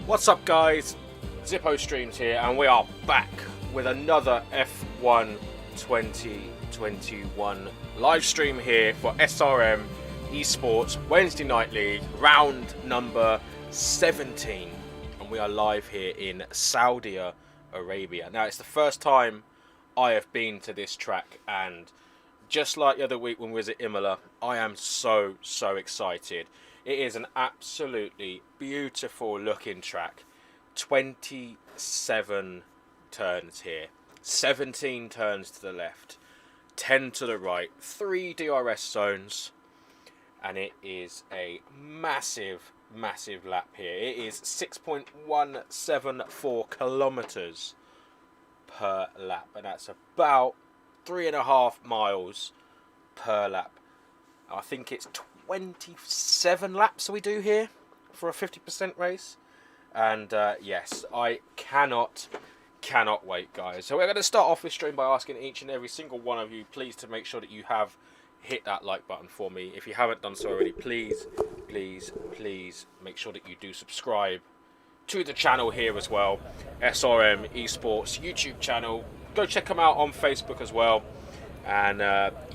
What's up guys, Zippo Streams here, and we are back with another F1 2021 live stream here for SRM Esports Wednesday Night League, round number 17, and we are live here in Saudi Arabia. Now it's the first time I have been to this track, and just like the other week when we was at Imola, I am so excited. It is an absolutely beautiful looking track. 27 turns here, 17 turns to the left, 10 to the right, 3 DRS zones, and it is a massive lap here. It is 6.174 kilometers per lap, and that's about 3.5 miles per lap. I think it's 27 laps we do here for a 50% race, and yes, I cannot wait, guys. So we're going to start off this stream by asking each and every single one of you, please, to make sure that you have hit that like button for me. If you haven't done so already, please make sure that you do subscribe to the channel here as well, SRM Esports YouTube channel. Go check them out on Facebook as well, and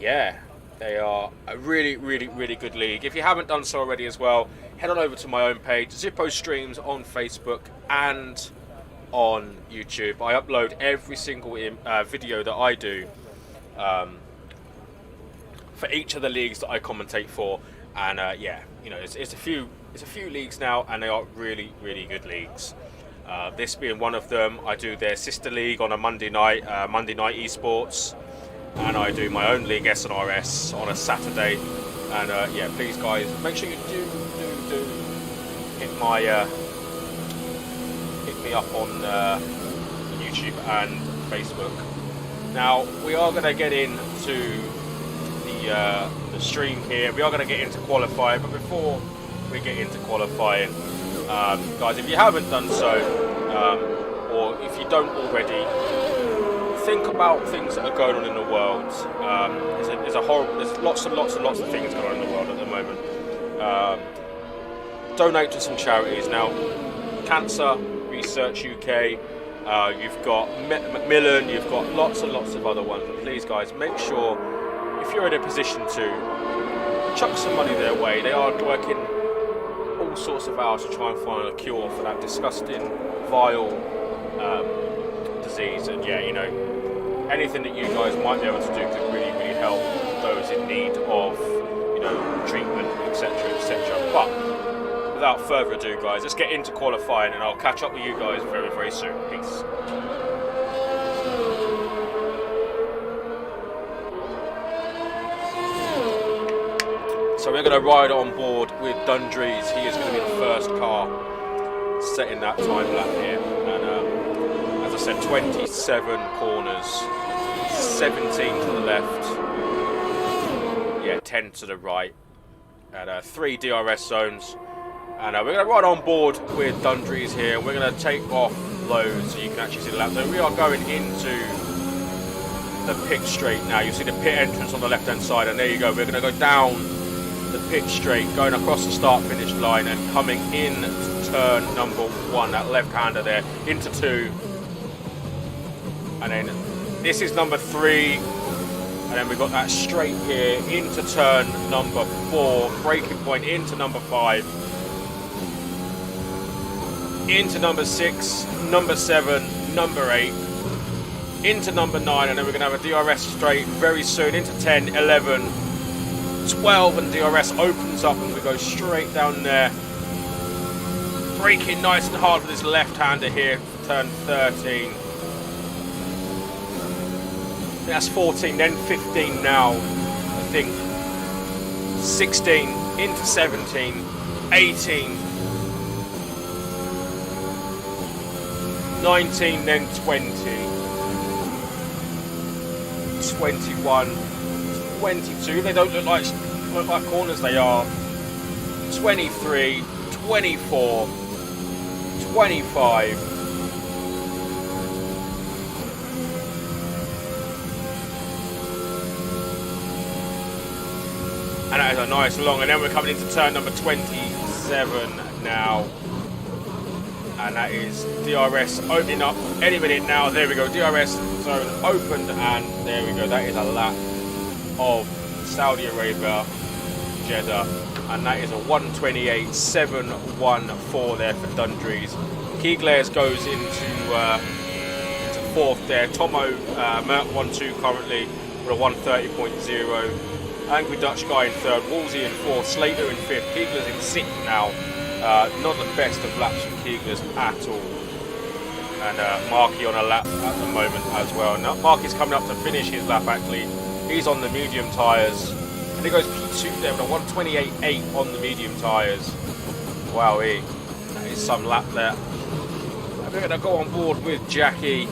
yeah, they are a really good league. If you haven't done so already as well, head on over to my own page, Zippo Streams, on Facebook and on YouTube. I upload every single video that I do for each of the leagues that I commentate for, and yeah, you know, it's a few leagues now, and they are really good leagues. This being one of them. I do their sister league on a Monday night Esports, and I do my own league, SNRS, on a Saturday. And yeah, please guys, make sure you do hit me up on YouTube and Facebook. Now we are going to get into the stream here. We are going to get into qualifying, but before we get into qualifying, guys, if you haven't done so, or if you don't already, think about things that are going on in the world. There's lots and lots of things going on in the world at the moment. Donate to some charities. Now, Cancer Research UK, you've got Macmillan, you've got lots and lots of other ones. But please, guys, make sure, if you're in a position to, chuck some money their way. They are working all sorts of hours to try and find a cure for that disgusting, vile disease. And yeah, you know, anything that you guys might be able to do could really help those in need of, you know, treatment, etc. But without further ado, guys, let's get into qualifying, and I'll catch up with you guys very soon. Peace. So we're going to ride on board with Dundrees. He is going to be the first car setting that time lap here. And as I said, 27 corners, 17 to the left, yeah, 10 to the right, and 3 DRS zones. And we're going to ride on board with Dundrees here. We're going to take off loads so you can actually see the lap. So we are going into the pit straight now. You see the pit entrance on the left hand side, and there you go. We're going to go down the pit straight, going across the start finish line and coming in to turn number 1, that left hander there, into 2, and then this is number 3, and then we've got that straight here into turn number 4, braking point into number 5, into number 6, number 7, number 8, into number 9, and then we're going to have a DRS straight very soon into 10, 11, 12, and DRS opens up and we go straight down there, braking nice and hard for this left-hander here for turn 13. That's 14, then 15 now, I think, 16, into 17, 18, 19, then 20, 21, 22, they don't look like corners, they are 23, 24, 25, and that is a nice long, and then we're coming into turn number 26, 1:07 now. And that is DRS opening up any minute now. There we go, DRS zone opened, and there we go. That is a lap of Saudi Arabia, Jeddah, and that is a 1:28.714 there for Dundrees. Keeglares goes into fourth there. Tomo Merck 1-2 currently with a 1:30.0. Angry Dutch guy in third. Wolsey in fourth. Slater in fifth. Keegler's in sixth now. Not the best of laps from Keegler's at all. And Markey on a lap at the moment as well. Now Markey's coming up to finish his lap actually. He's on the medium tyres. And he goes P2 there with a 1:28.8 on the medium tyres. Wowee. That is some lap there. And we're going to go on board with Jackie.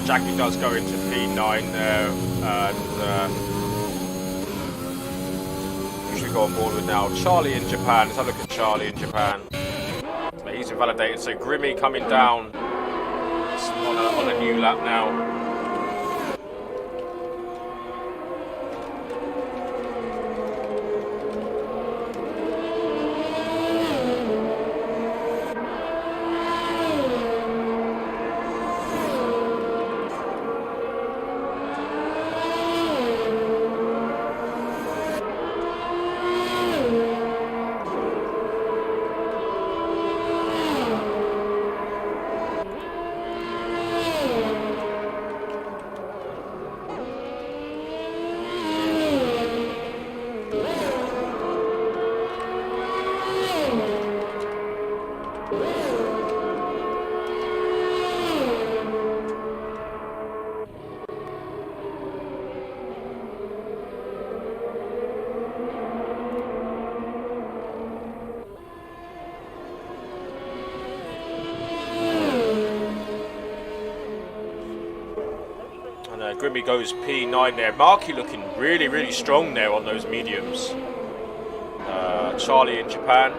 Jackie does go into P9 there, and we should go on board with now Charlie in Japan. Let's have a look at Charlie in Japan. He's invalidated, so Grimmy coming down on a new lap now. Grimmy goes P9 there. Markey looking really, really strong there on those mediums. Charlie in Japan.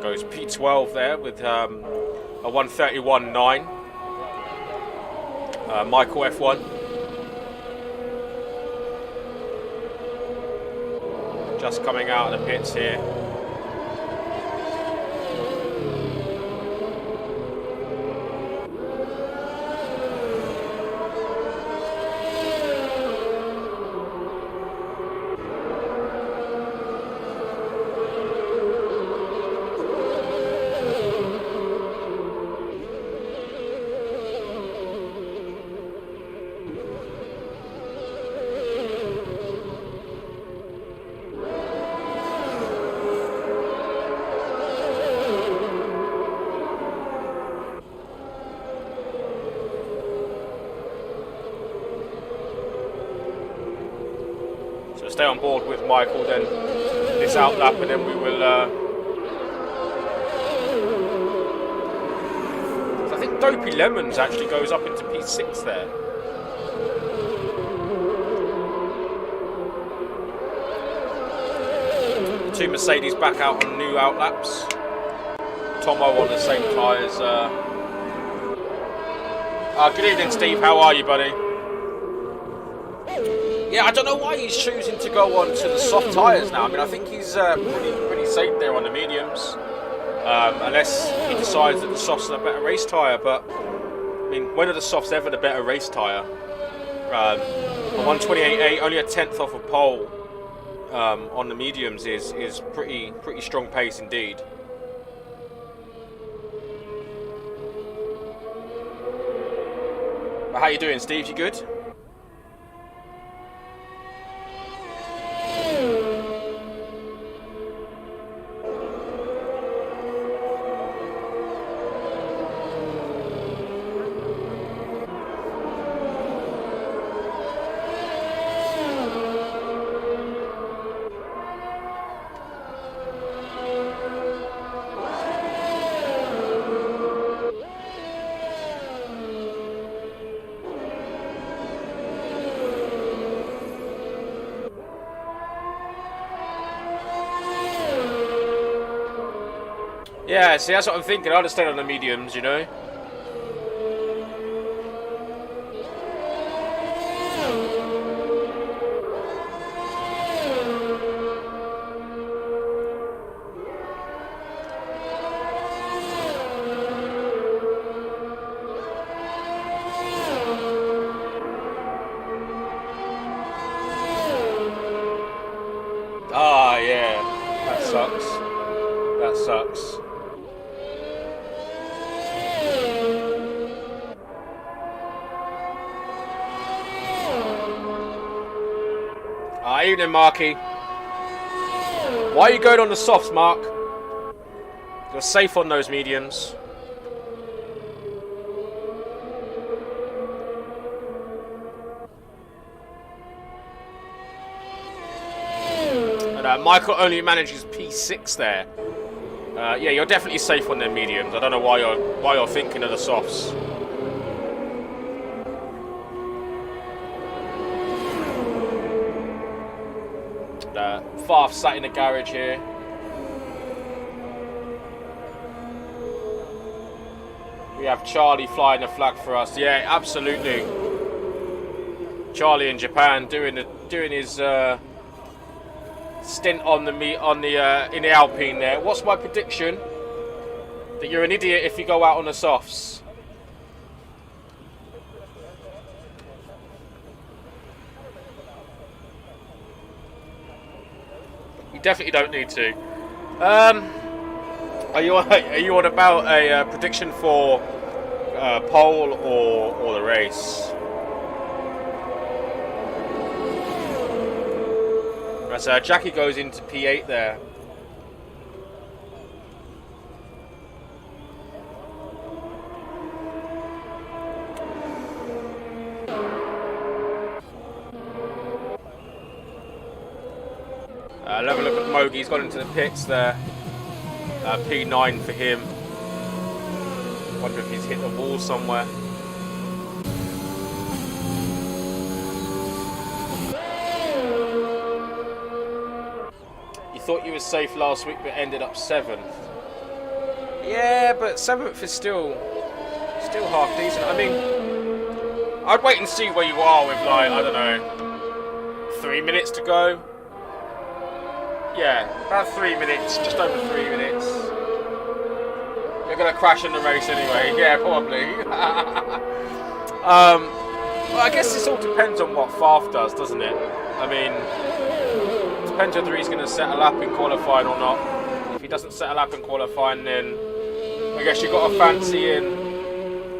Goes P12 there with a 1:31.9. Michael F1 just coming out of the pits here. Stay on board with Michael then this out lap, and then we will I think Dopey Lemons actually goes up into P6 there. The two Mercedes back out on new out laps. Tomo on the same tyres. Good evening, Steve. How are you, buddy? Yeah, I don't know why he's choosing to go on to the soft tyres now. I mean, I think he's pretty safe there on the mediums. Unless he decides that the softs are a better race tyre. But, I mean, when are the softs ever the better race tyre? A 128.8, only a tenth off a pole on the mediums is pretty strong pace indeed. But how you doing, Steve? You good? Yeah, see, that's what I'm thinking. I'd have stayed on the mediums, you know. Ah, yeah. That sucks. That sucks. Evening, Marky. Why are you going on the softs, Mark? You're safe on those mediums. And Michael only manages P6 there. Yeah, you're definitely safe on their mediums. I don't know why you're thinking of the softs. Farf sat in the garage here. We have Charlie flying the flag for us. Yeah, absolutely. Charlie in Japan doing his stint on the in the Alpine there. What's my prediction? That you're an idiot if you go out on the softs. Definitely don't need to. Are you on about a prediction for pole or the race? Right, so Jackie goes into P8 there. Level look at Mogi, he's gone into the pits there. P9 for him. Wonder if he's hit the wall somewhere. You thought you were safe last week but ended up 7th. Yeah, but 7th is still half decent. I mean, I'd wait and see where you are with, like, I don't know, 3 minutes to go. Yeah, about 3 minutes, just over 3 minutes. You're going to crash in the race anyway. Yeah, probably. Well, I guess this all depends on what Farf does, doesn't it? I mean, it depends whether he's going to set a lap in qualifying or not. If he doesn't set a lap in qualifying, then I guess you've got to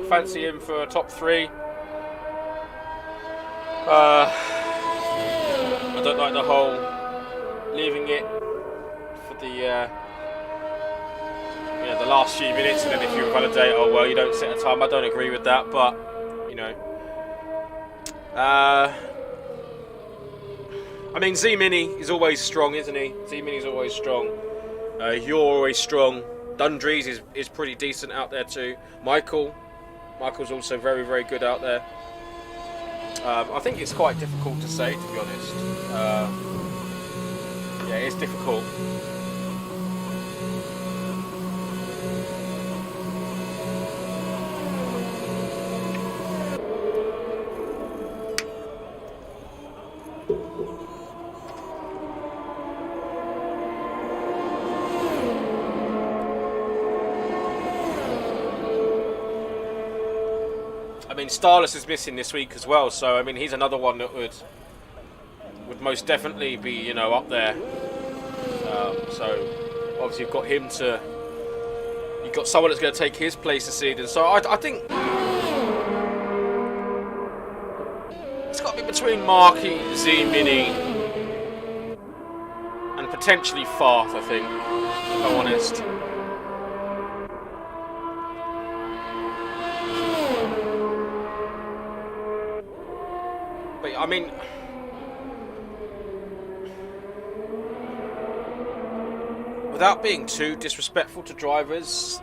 fancy him for a top 3. I don't like the whole leaving it for the the last few minutes, and then if you validate, oh well, you don't set a time. I don't agree with that, but you know, I mean, Z Mini is always strong, isn't he? Z Mini's always strong. You're always strong. Dundrees is pretty decent out there too. Michael's also very, very good out there. I think it's quite difficult to say, to be honest. Yeah, it's difficult. I mean, Starless is missing this week as well, so I mean, he's another one that would most definitely be, you know, up there. So obviously you've got him to, you've got someone that's going to take his place this season. So I think it's got to be between Marky, Z Mini, and potentially Farth, I think, if I'm honest. But I mean, without being too disrespectful to drivers,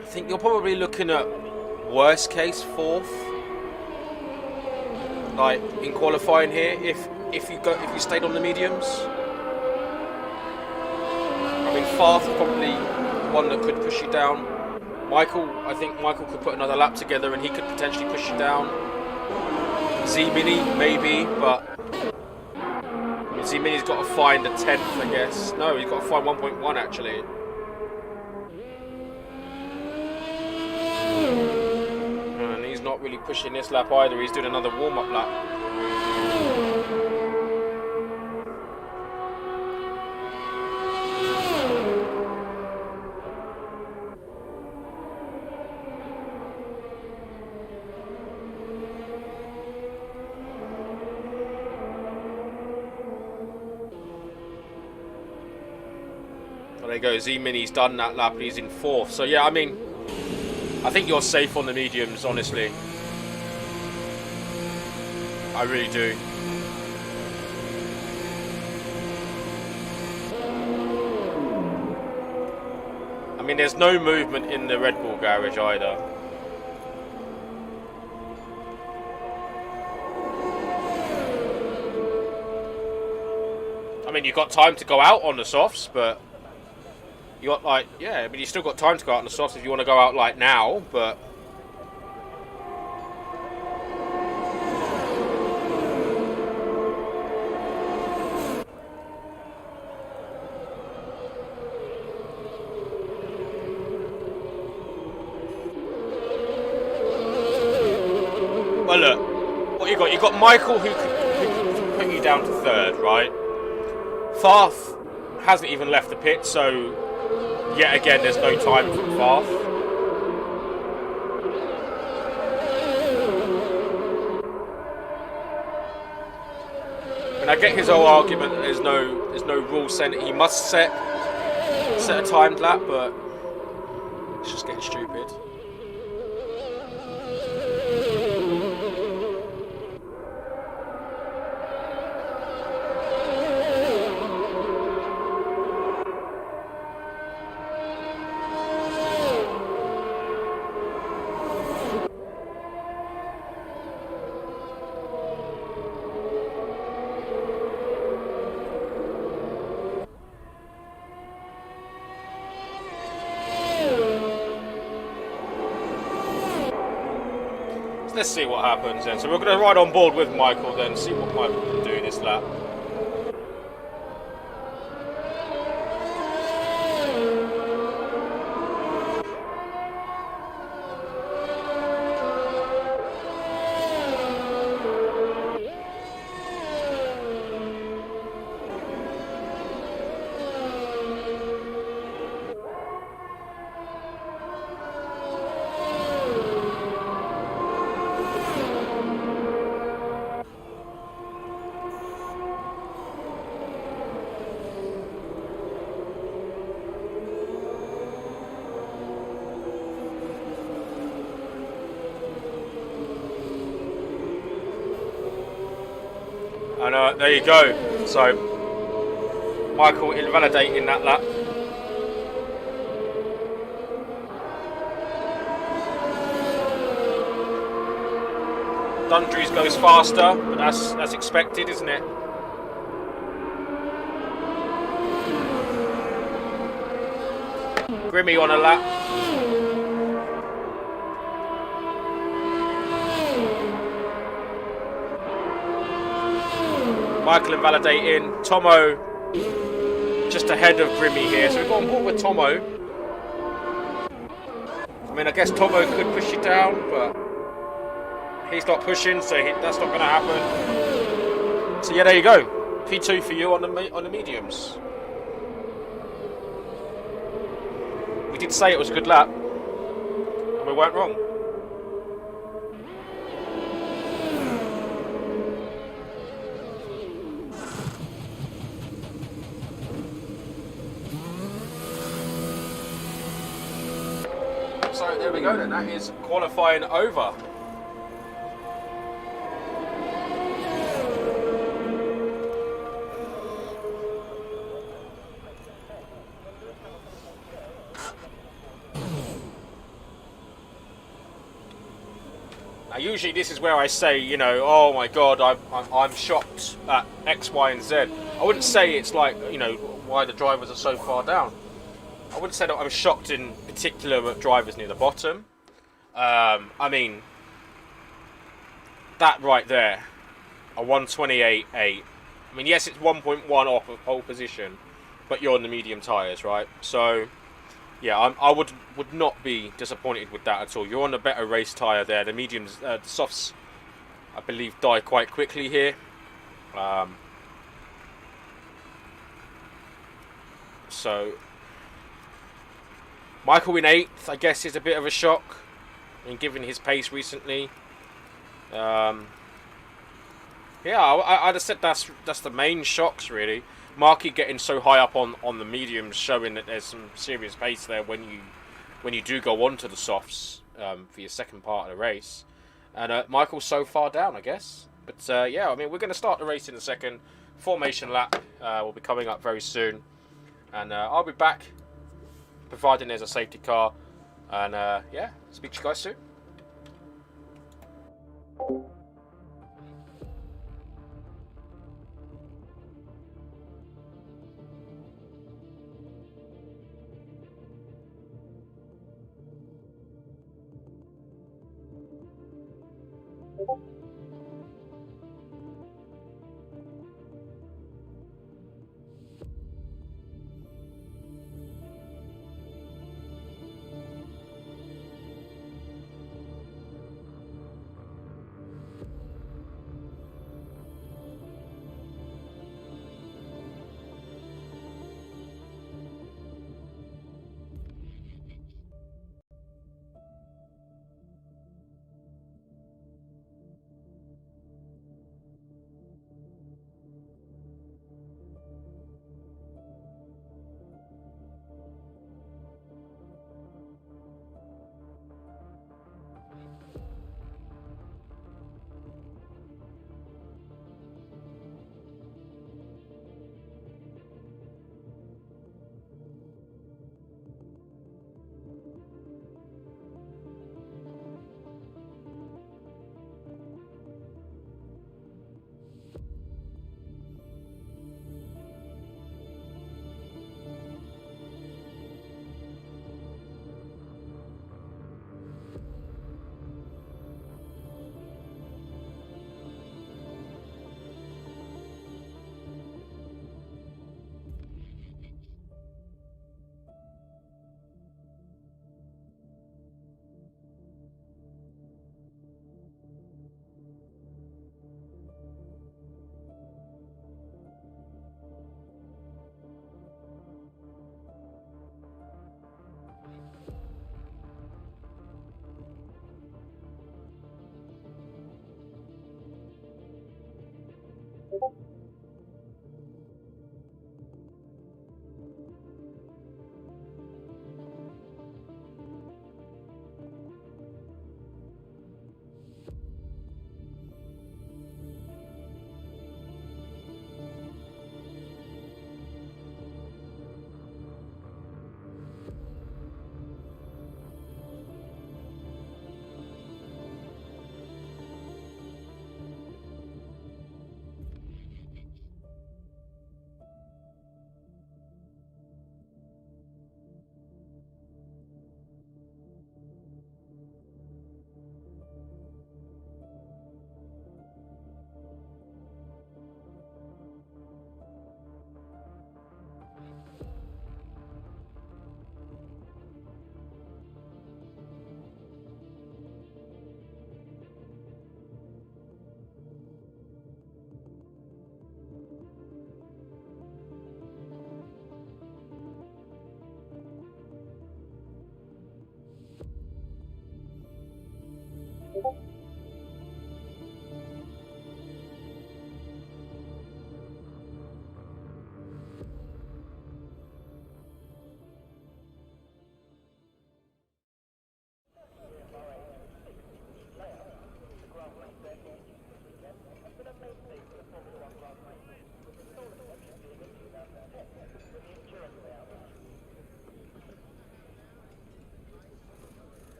I think you're probably looking at worst case 4th, like in qualifying here. If you stayed on the mediums, I mean, Farth is probably one that could push you down. Michael, I think Michael could put another lap together and he could potentially push you down. Z Mini maybe, but Z Mini's got to find a 10th, I guess. No, he's got to find 1.1 actually. And he's not really pushing this lap either. He's doing another warm-up lap. There you go, Z Mini's done that lap, he's in 4th. So yeah, I mean, I think you're safe on the mediums, honestly. I really do. I mean, there's no movement in the Red Bull garage either. I mean, you've got time to go out on the softs, but you got like, yeah, I mean, you still got time to go out on the softs if you want to go out like now, but well, look, what you got? You got Michael who could put you down to 3rd, right? Farth hasn't even left the pit, so yet again, there's no time from Farth. And I get his whole argument that there's no rule saying that he must set a timed lap, but it's just getting stupid. Let's see what happens then. So we're going to ride on board with Michael then, see what Michael can do this lap. And there you go. So Michael invalidating that lap. Dundrees goes faster, but that's expected, isn't it? Grimmy on a lap. Michael invalidating. Tomo just ahead of Grimmy here. So we've got on board with Tomo. mean, I guess Tomo could push you down, but he's not pushing, so that's not going to happen. So yeah, there you go. P2 for you on the mediums. We did say it was a good lap, and we weren't wrong. So there we go then, that is qualifying over. Now usually this is where I say, you know, oh my god, I'm shocked at X, Y and Z. I wouldn't say it's like, you know, why the drivers are so far down. I wouldn't say that I'm shocked in particular at drivers near the bottom. I mean, that right there, a 128.8. I mean, yes, it's 1.1 off of pole position, but you're on the medium tyres, right? So, yeah, I would not be disappointed with that at all. You're on a better race tyre there. The mediums, the softs, I believe, die quite quickly here. So, Michael in 8th, I guess, is a bit of a shock. I mean, given his pace recently. Yeah, I'd have said that's the main shocks, really. Marky getting so high up on the mediums, showing that there's some serious pace there when you do go on to the softs for your second part of the race. And Michael's so far down, I guess. But yeah, I mean, we're going to start the race in a second. Formation lap will be coming up very soon. And I'll be back, providing there's a safety car. And yeah, speak to you guys soon.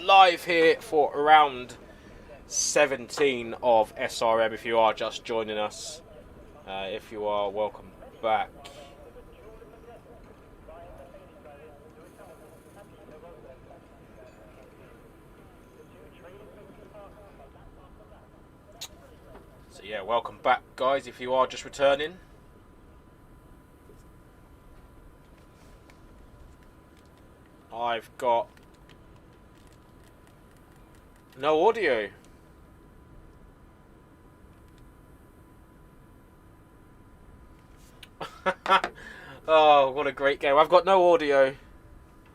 Live here for round 17 of SRM. If you are just joining us, if you are, welcome back. So yeah, welcome back, guys. If you are just returning. I've got no audio. Oh, what a great game. I've got no audio.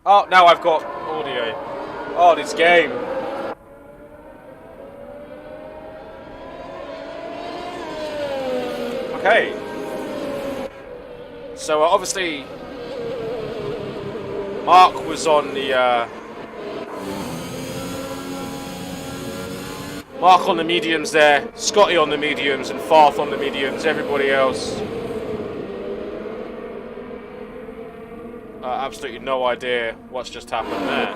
Oh, now I've got audio. Oh, this game. Okay. So, obviously, Mark was on the... Mark on the mediums there, Scotty on the mediums, and Farth on the mediums. Everybody else, absolutely no idea what's just happened there.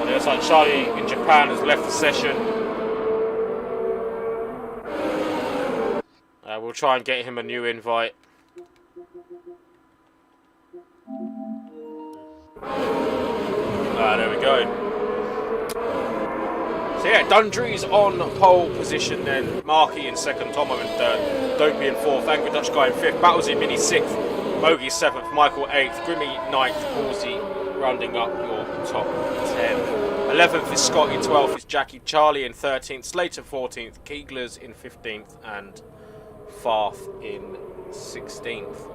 And it looks like Charlie in Japan has left the session. We'll try and get him a new invite. There we go. So yeah, Dundree's on pole position then. Marky in second, Tomo in third, Dopey in fourth, Angry Dutch Guy in fifth, Battles in Mini sixth, Mogi seventh, Michael eighth, Grimmy ninth, Halsey rounding up your top 10. 11th is Scotty, 12th is Jackie, Charlie in 13th, Slater 14th, Keeglers in 15th, and Farth in 16th.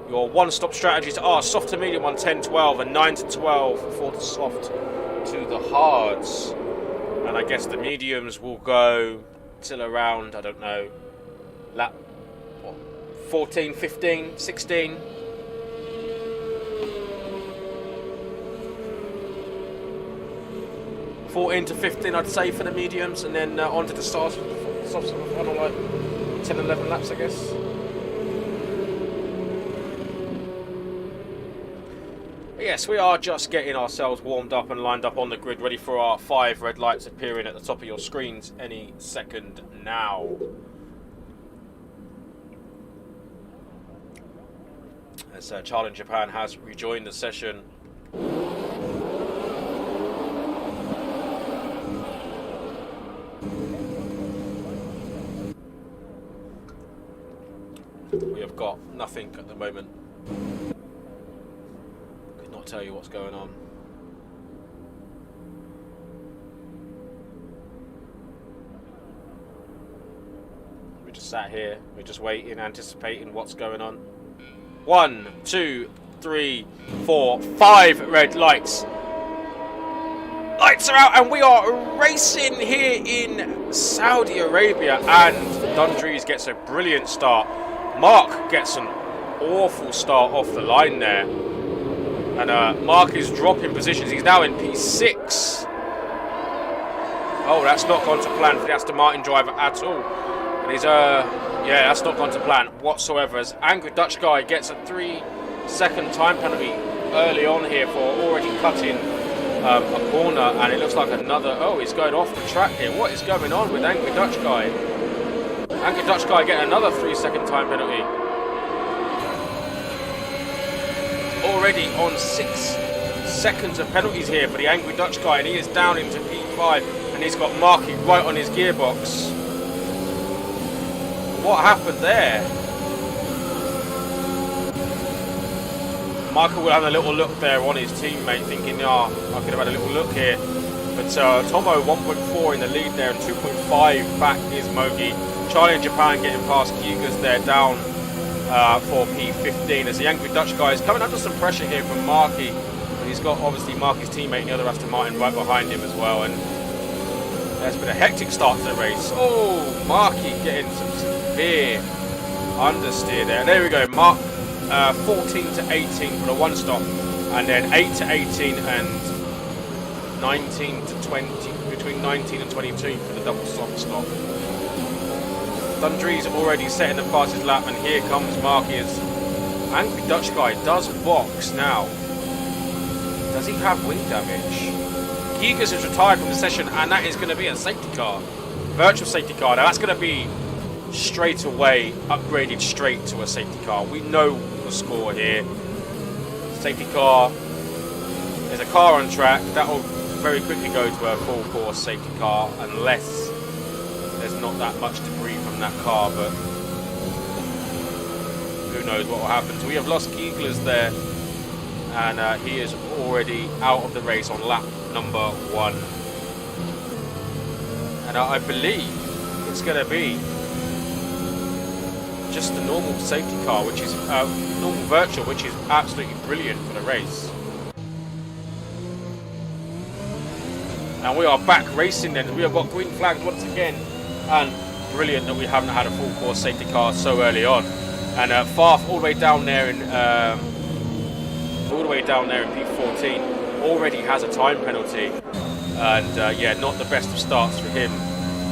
Your one-stop strategies are soft to medium on 10, 12 and 9 to 12 for the soft to the hards. And I guess the mediums will go till around, I don't know, lap 14, 15, 16. To 15, I'd say, for the mediums, and then on to the softs for the final, like 10, 11 laps, I guess. But yes, we are just getting ourselves warmed up and lined up on the grid, ready for our 5 red lights appearing at the top of your screens any second now. As Charlie in Japan has rejoined the session. We have got nothing at the moment. Could not tell you what's going on. We just sat here, we're just waiting, anticipating what's going on. 1, 2, 3, 4, 5 red lights. Lights are out and we are racing here in Saudi Arabia, and Dundrees gets a brilliant start. Mark gets an awful start off the line there. And Mark is dropping positions. He's now in P6. Oh, that's not gone to plan for the Aston Martin driver at all. And he's, yeah, that's not gone to plan whatsoever. As Angry Dutch Guy gets a 3-second time penalty early on here for already cutting a corner. And it looks like another, oh, he's going off the track here. What is going on with Angry Dutch Guy? Angry Dutch Guy getting another 3-second time penalty. Already on 6 seconds of penalties here for the Angry Dutch Guy, and he is down into P5, and he's got Marky right on his gearbox. What happened there? Michael will have a little look there on his teammate, thinking, I could have had a little look here. But Tomo 1.4 in the lead there, and 2.5 back is Mogi. Charlie in Japan getting past Kyugas there, down for P15, as the Angry Dutch guy is coming under some pressure here from Marky. But he's got obviously Marky's teammate in the other Aston Martin right behind him as well. And there's been a hectic start to the race. Oh, Marky getting some severe understeer there. There we go. Mark 14 to 18 for the one stop, and then 8 to 18 and 19 to 20, between 19 and 22 for the double soft stop. Dundree's already setting the fastest lap, and here comes Marky as Angry Dutch guy does box now. Does he have wing damage? Gigas has retired from the session, and that is going to be a safety car. Virtual safety car. Now that's going to be straight away upgraded straight to a safety car. We know the score here. Safety car. There's a car on track. That will very quickly go to a full course safety car, unless there's not that much debris from that car, but who knows what will happen. So we have lost Giegler's there, and he is already out of the race on lap number 1. And I believe it's going to be just the normal safety car, which is normal virtual, which is absolutely brilliant for the race. And we are back racing then. We have got green flags once again, and brilliant that we haven't had a full course safety car so early on. And Farf all the way down there in P14 already has a time penalty, and yeah, not the best of starts for him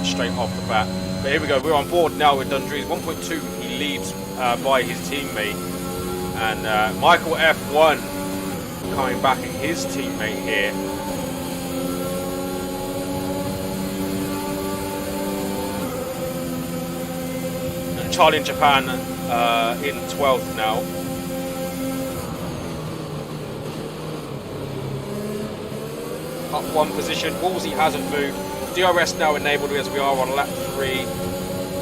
straight off the bat. But here we go, we're on board now with Dundree's 1.2. He leads by his teammate, and Michael F1 coming back at his teammate here. And Charlie in Japan in 12th now. Up 1 position. Woolsey hasn't moved. DRS now enabled as we are on lap 3.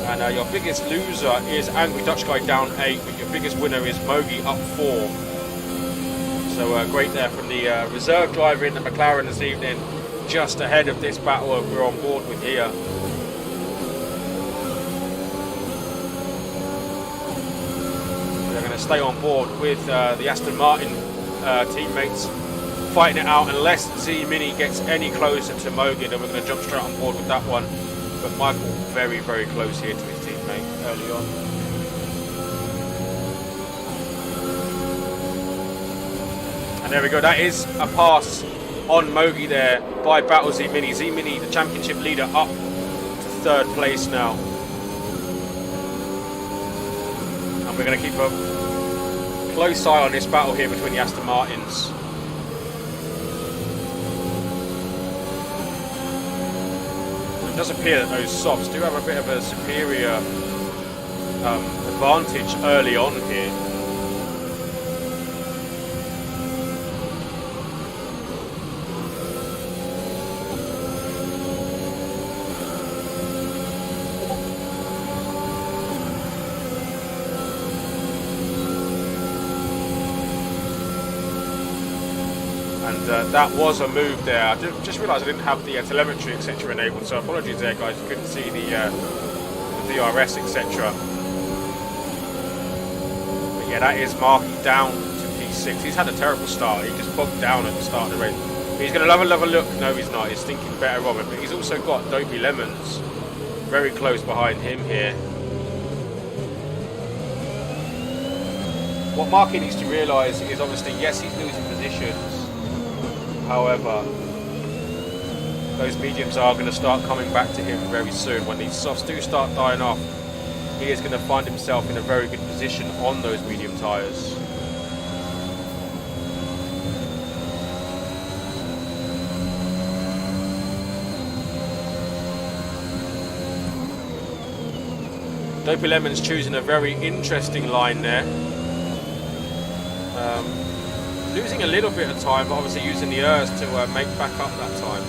And your biggest loser is Angry Dutch Guy down 8, but your biggest winner is Mogi up 4. So great there from the reserve driver in the McLaren this evening, just ahead of this battle we're on board with here. We're going to stay on board with the Aston Martin teammates, fighting it out unless Z Mini gets any closer to Mogan, and we're going to jump straight on board with that one. But Michael very, very close here to his teammate early on. And there we go, that is a pass on Mogi there by Battle Z Mini. Z Mini, the championship leader, up to 3rd place now. And we're going to keep a close eye on this battle here between the Aston Martins. It does appear that those softs do have a bit of a superior advantage early on here. That was a move there. I just realised I didn't have the telemetry etc. enabled, so apologies there guys, you couldn't see the DRS etc. But yeah, that is Marky down to P6. He's had a terrible start. He just bogged down at the start of the race. He's going to have a look. No, he's not. He's thinking better of it. But he's also got Dopey Lemons very close behind him here. What Marky needs to realise is obviously, yes, he's losing positions. However, those mediums are going to start coming back to him very soon. When these softs do start dying off, he is going to find himself in a very good position on those medium tyres. Dopey Lemon's choosing a very interesting line there. Losing a little bit of time, but obviously using the ERS to make back up that time.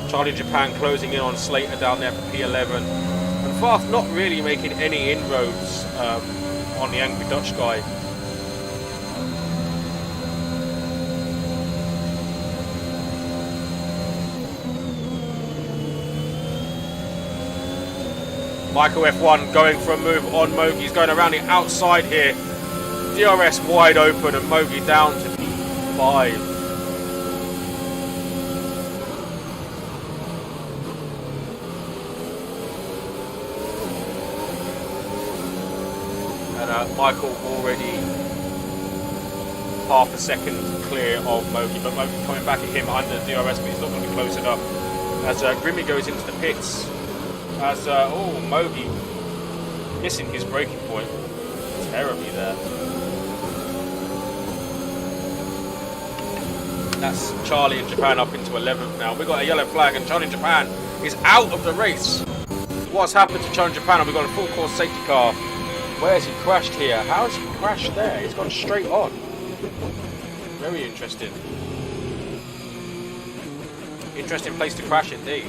Charlie Japan closing in on Slater down there for P11. And Farf not really making any inroads on the Angry Dutch guy. Michael F1 going for a move on Mogi. He's going around the outside here. DRS wide open and Mogi down to P5. And Michael already half a second clear of Mogi, but Mogi coming back at him under DRS, but he's not going to be close enough as Grimmy goes into the pits. As Mogi missing his braking point terribly there. That's Charlie in Japan up into 11th now. We've got a yellow flag and Charlie in Japan is out of the race. What's happened to Charlie in Japan? And we've got a full course safety car. Where has he crashed here? How has he crashed there? He's gone straight on. Very interesting. Interesting place to crash indeed.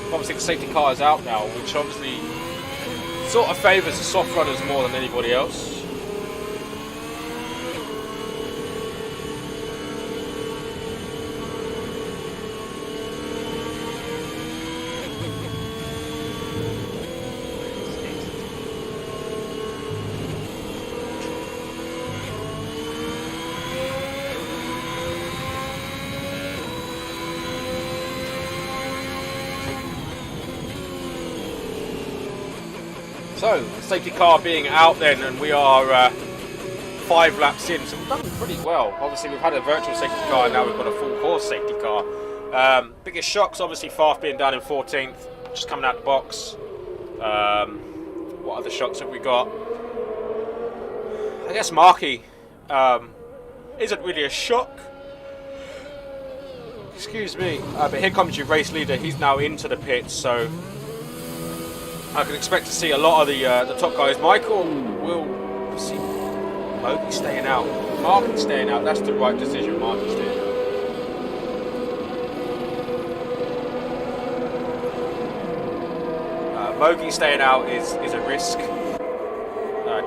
Obviously the safety car is out now, which obviously sort of favours the soft runners more than anybody else. So, safety car being out then, and we are 5 laps in, so we've done pretty well. Obviously we've had a virtual safety car and now we've got a full course safety car. Biggest shocks, obviously Farf being down in 14th, just coming out the box. What other shocks have we got? I guess Markey isn't really a shock. Excuse me. But here comes your race leader, he's now into the pits, so I can expect to see a lot of the top guys. Michael will see Mogi staying out. Marky staying out. That's the right decision. Marky staying out. Mogi staying out is a risk.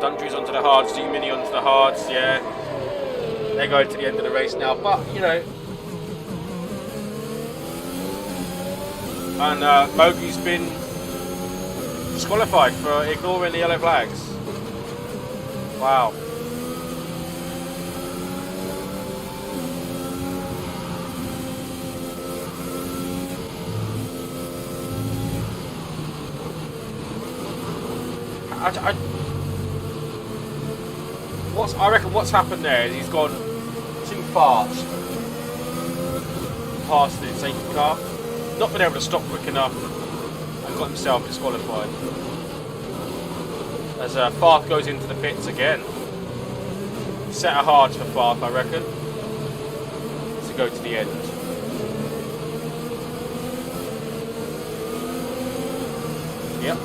Dundree's onto the hards. Z-Mini onto the hards. Yeah, they go to the end of the race now. But you know, and Mogi's been disqualified for ignoring the yellow flags. Wow. I reckon what's happened there is he's gone too fast past the safety car, not been able to stop quick enough, and got himself disqualified. As Farth goes into the pits again. Set a hard for Farth, I reckon, to go to the end. Yep.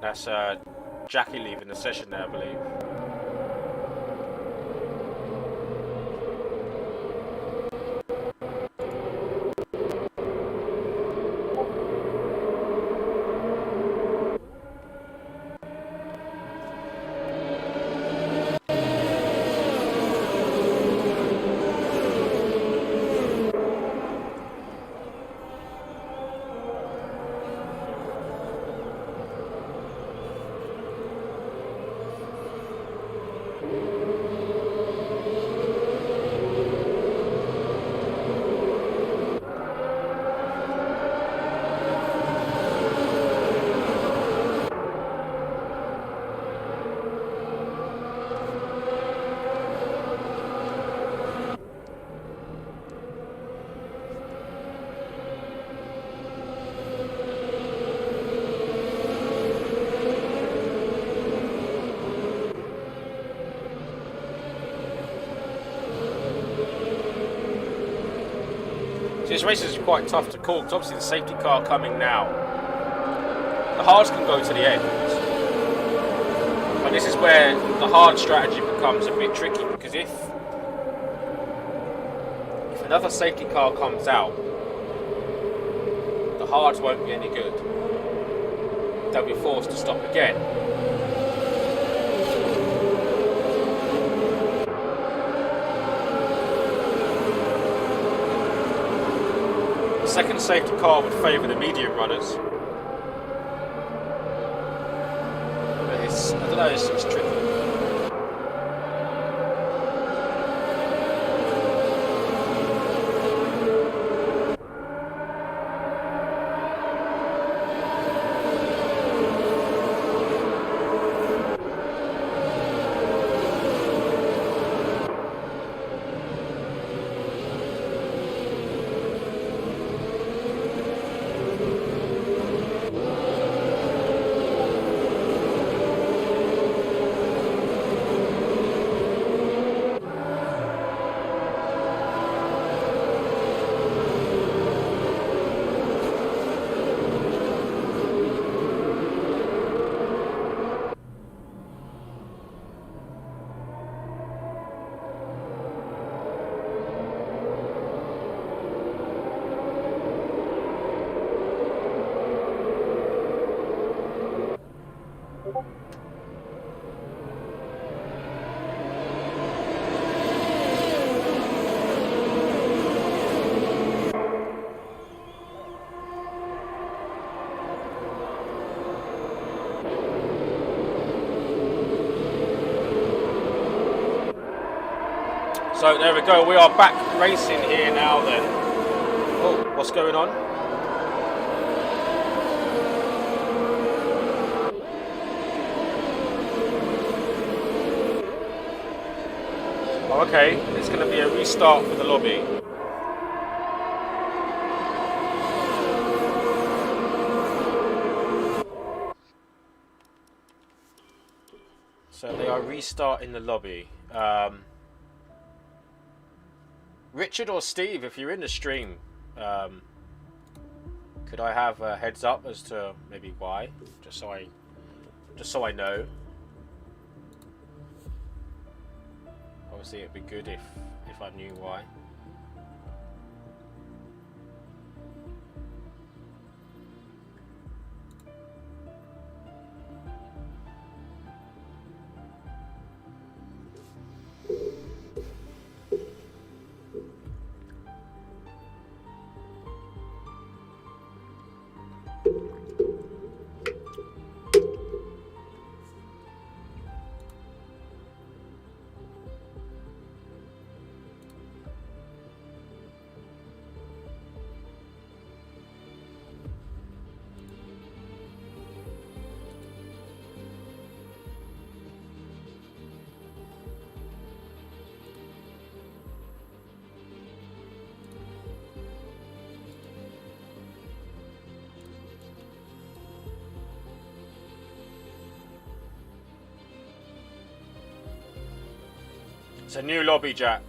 That's Jackie leaving the session there, I believe. This race is quite tough to call because obviously the safety car coming now. The hards can go to the end. But this is where the hard strategy becomes a bit tricky, because if another safety car comes out, the hards won't be any good. They'll be forced to stop again. The second safety car would favour the medium runners. But I don't know, it's tricky. So there we go, we are back racing here now then. Oh, what's going on? Oh, okay, it's going to be a restart for the lobby. So they are restarting the lobby. Richard or Steve, if you're in the stream, could I have a heads up as to maybe why, just so I know. Obviously, it'd be good if I knew why. It's a new lobby, Jack.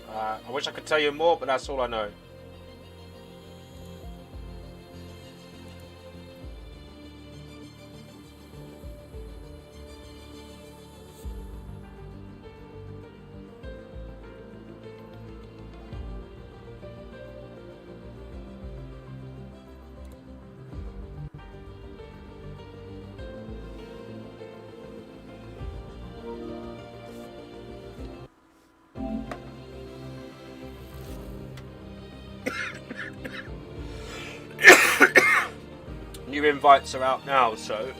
I wish I could tell you more, but that's all I know. New invites are out now, so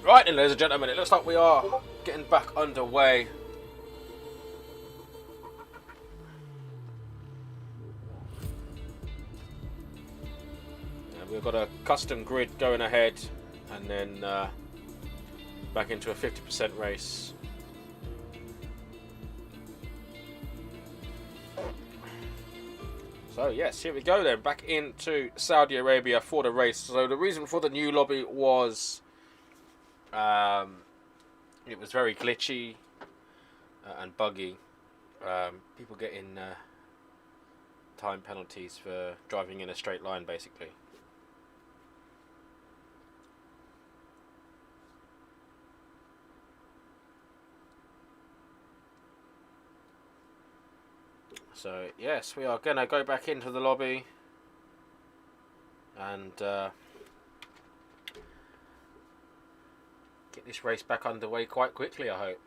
Right then, ladies and gentlemen, it looks like we are getting back underway. We've got a custom grid going ahead, and then back into a 50% race. So yes, here we go then, back into Saudi Arabia for the race. So the reason for the new lobby was it was very glitchy and buggy. People getting time penalties for driving in a straight line, basically. So yes, we are going to go back into the lobby and get this race back underway quite quickly, I hope.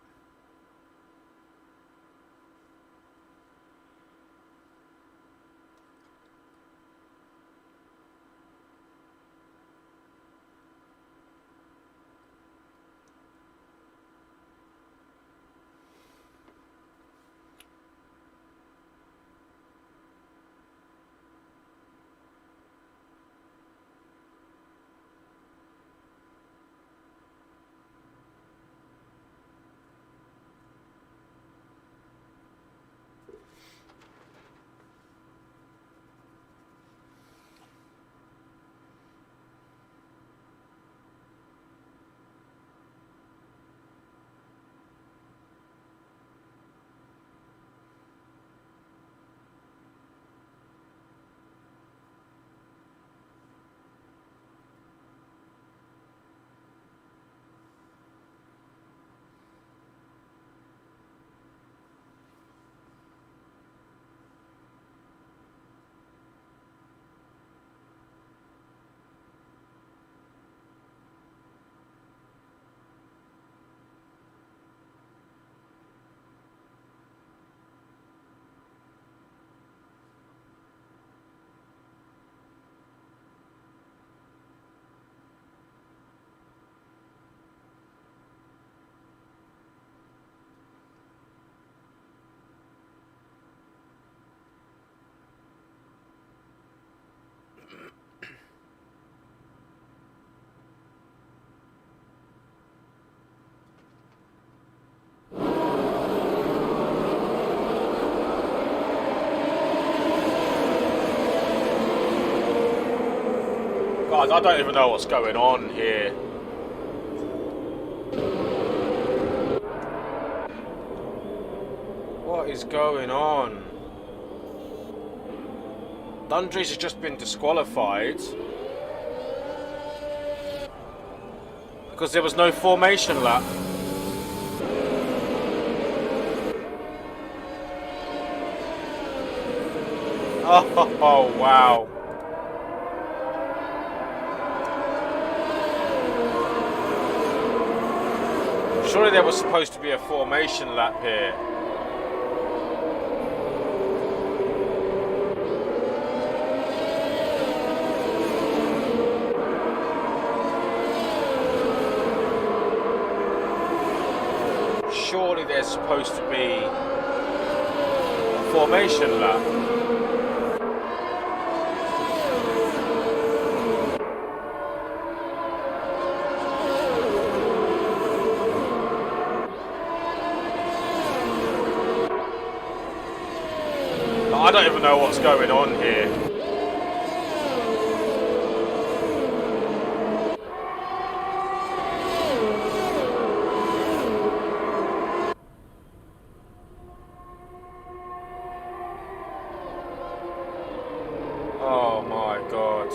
I don't even know what's going on here. What is going on? Dundrees has just been disqualified because there was no formation lap. Oh, wow. Surely there was supposed to be a formation lap here. Surely there's supposed to be a formation lap. I don't even know what's going on here. Oh my God.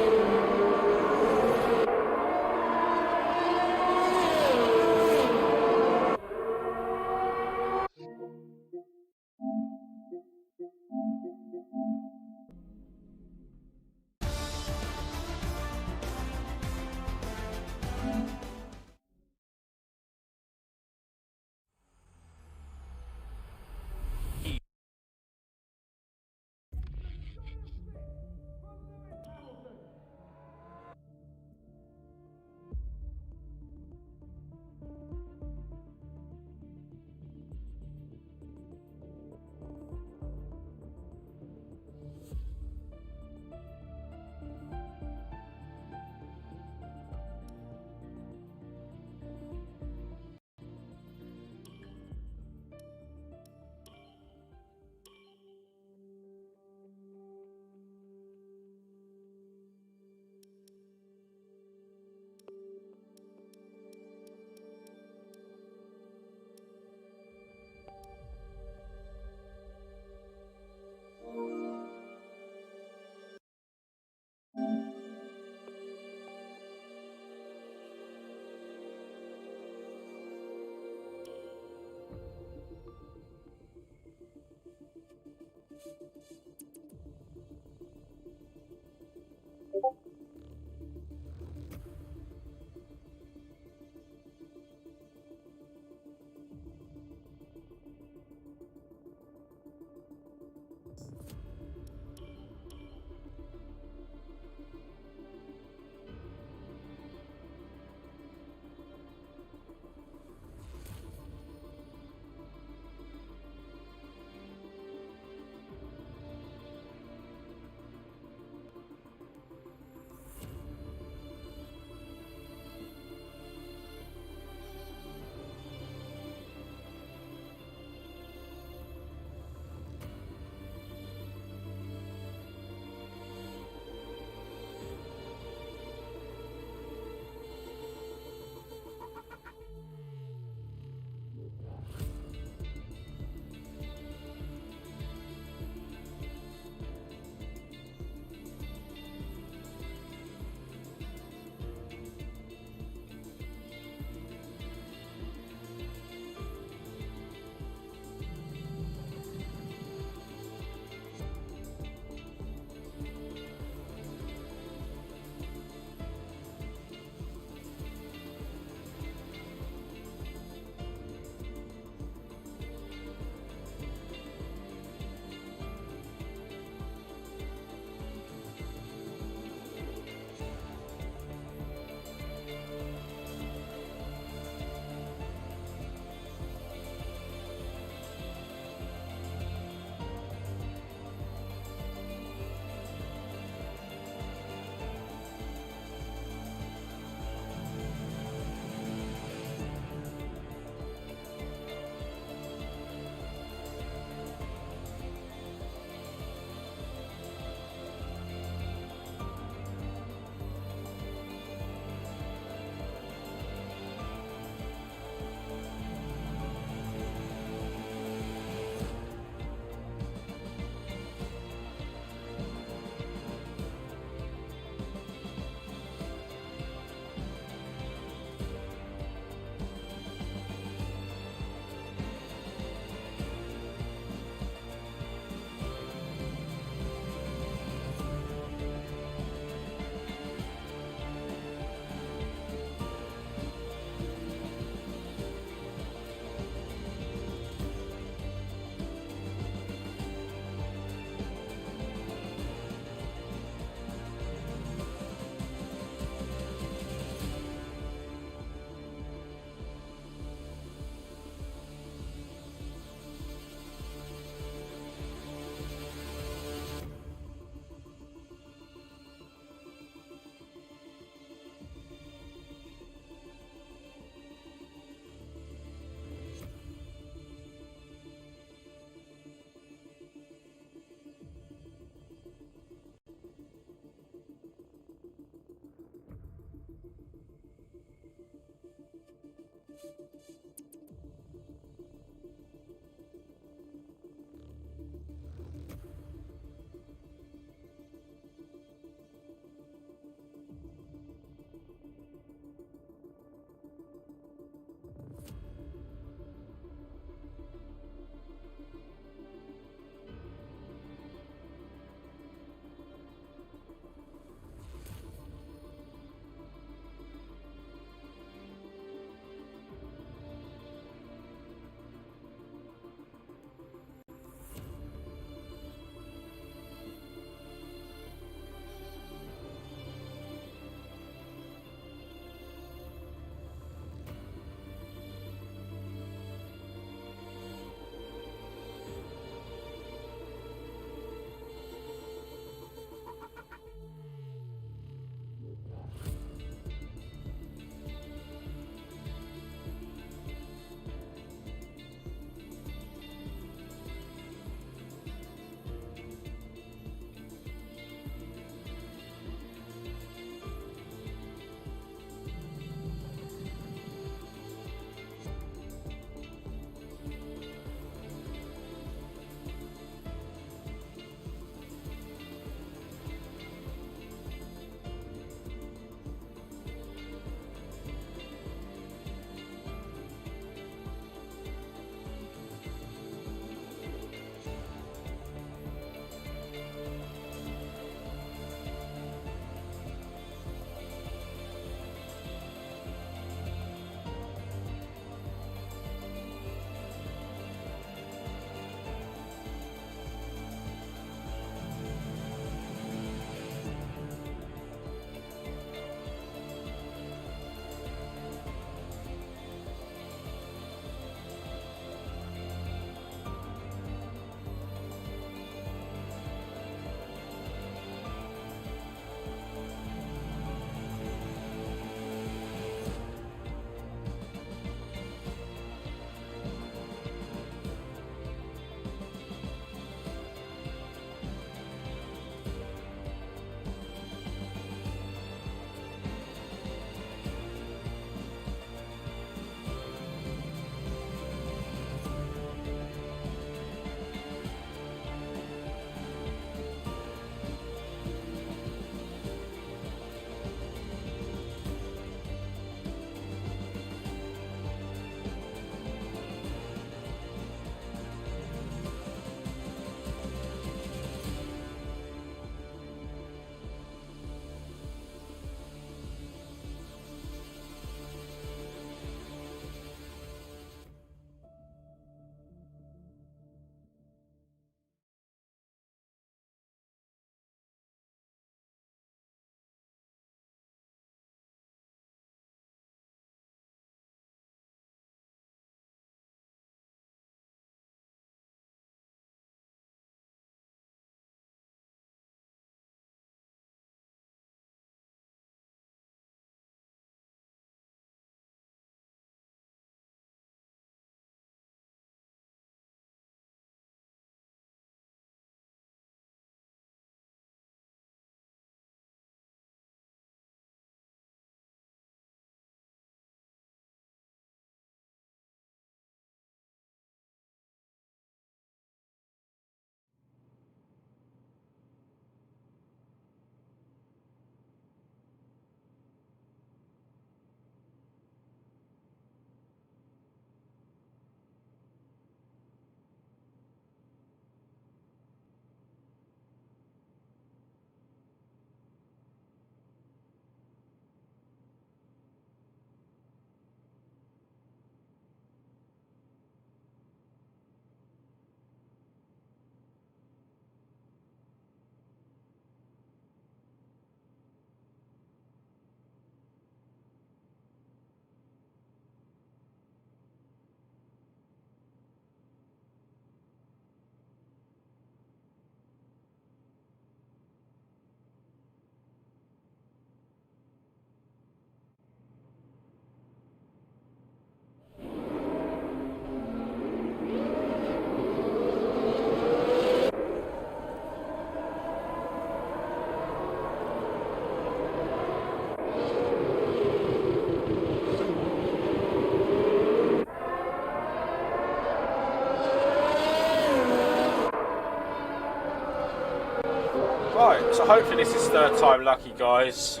hopefully this is third time lucky, guys.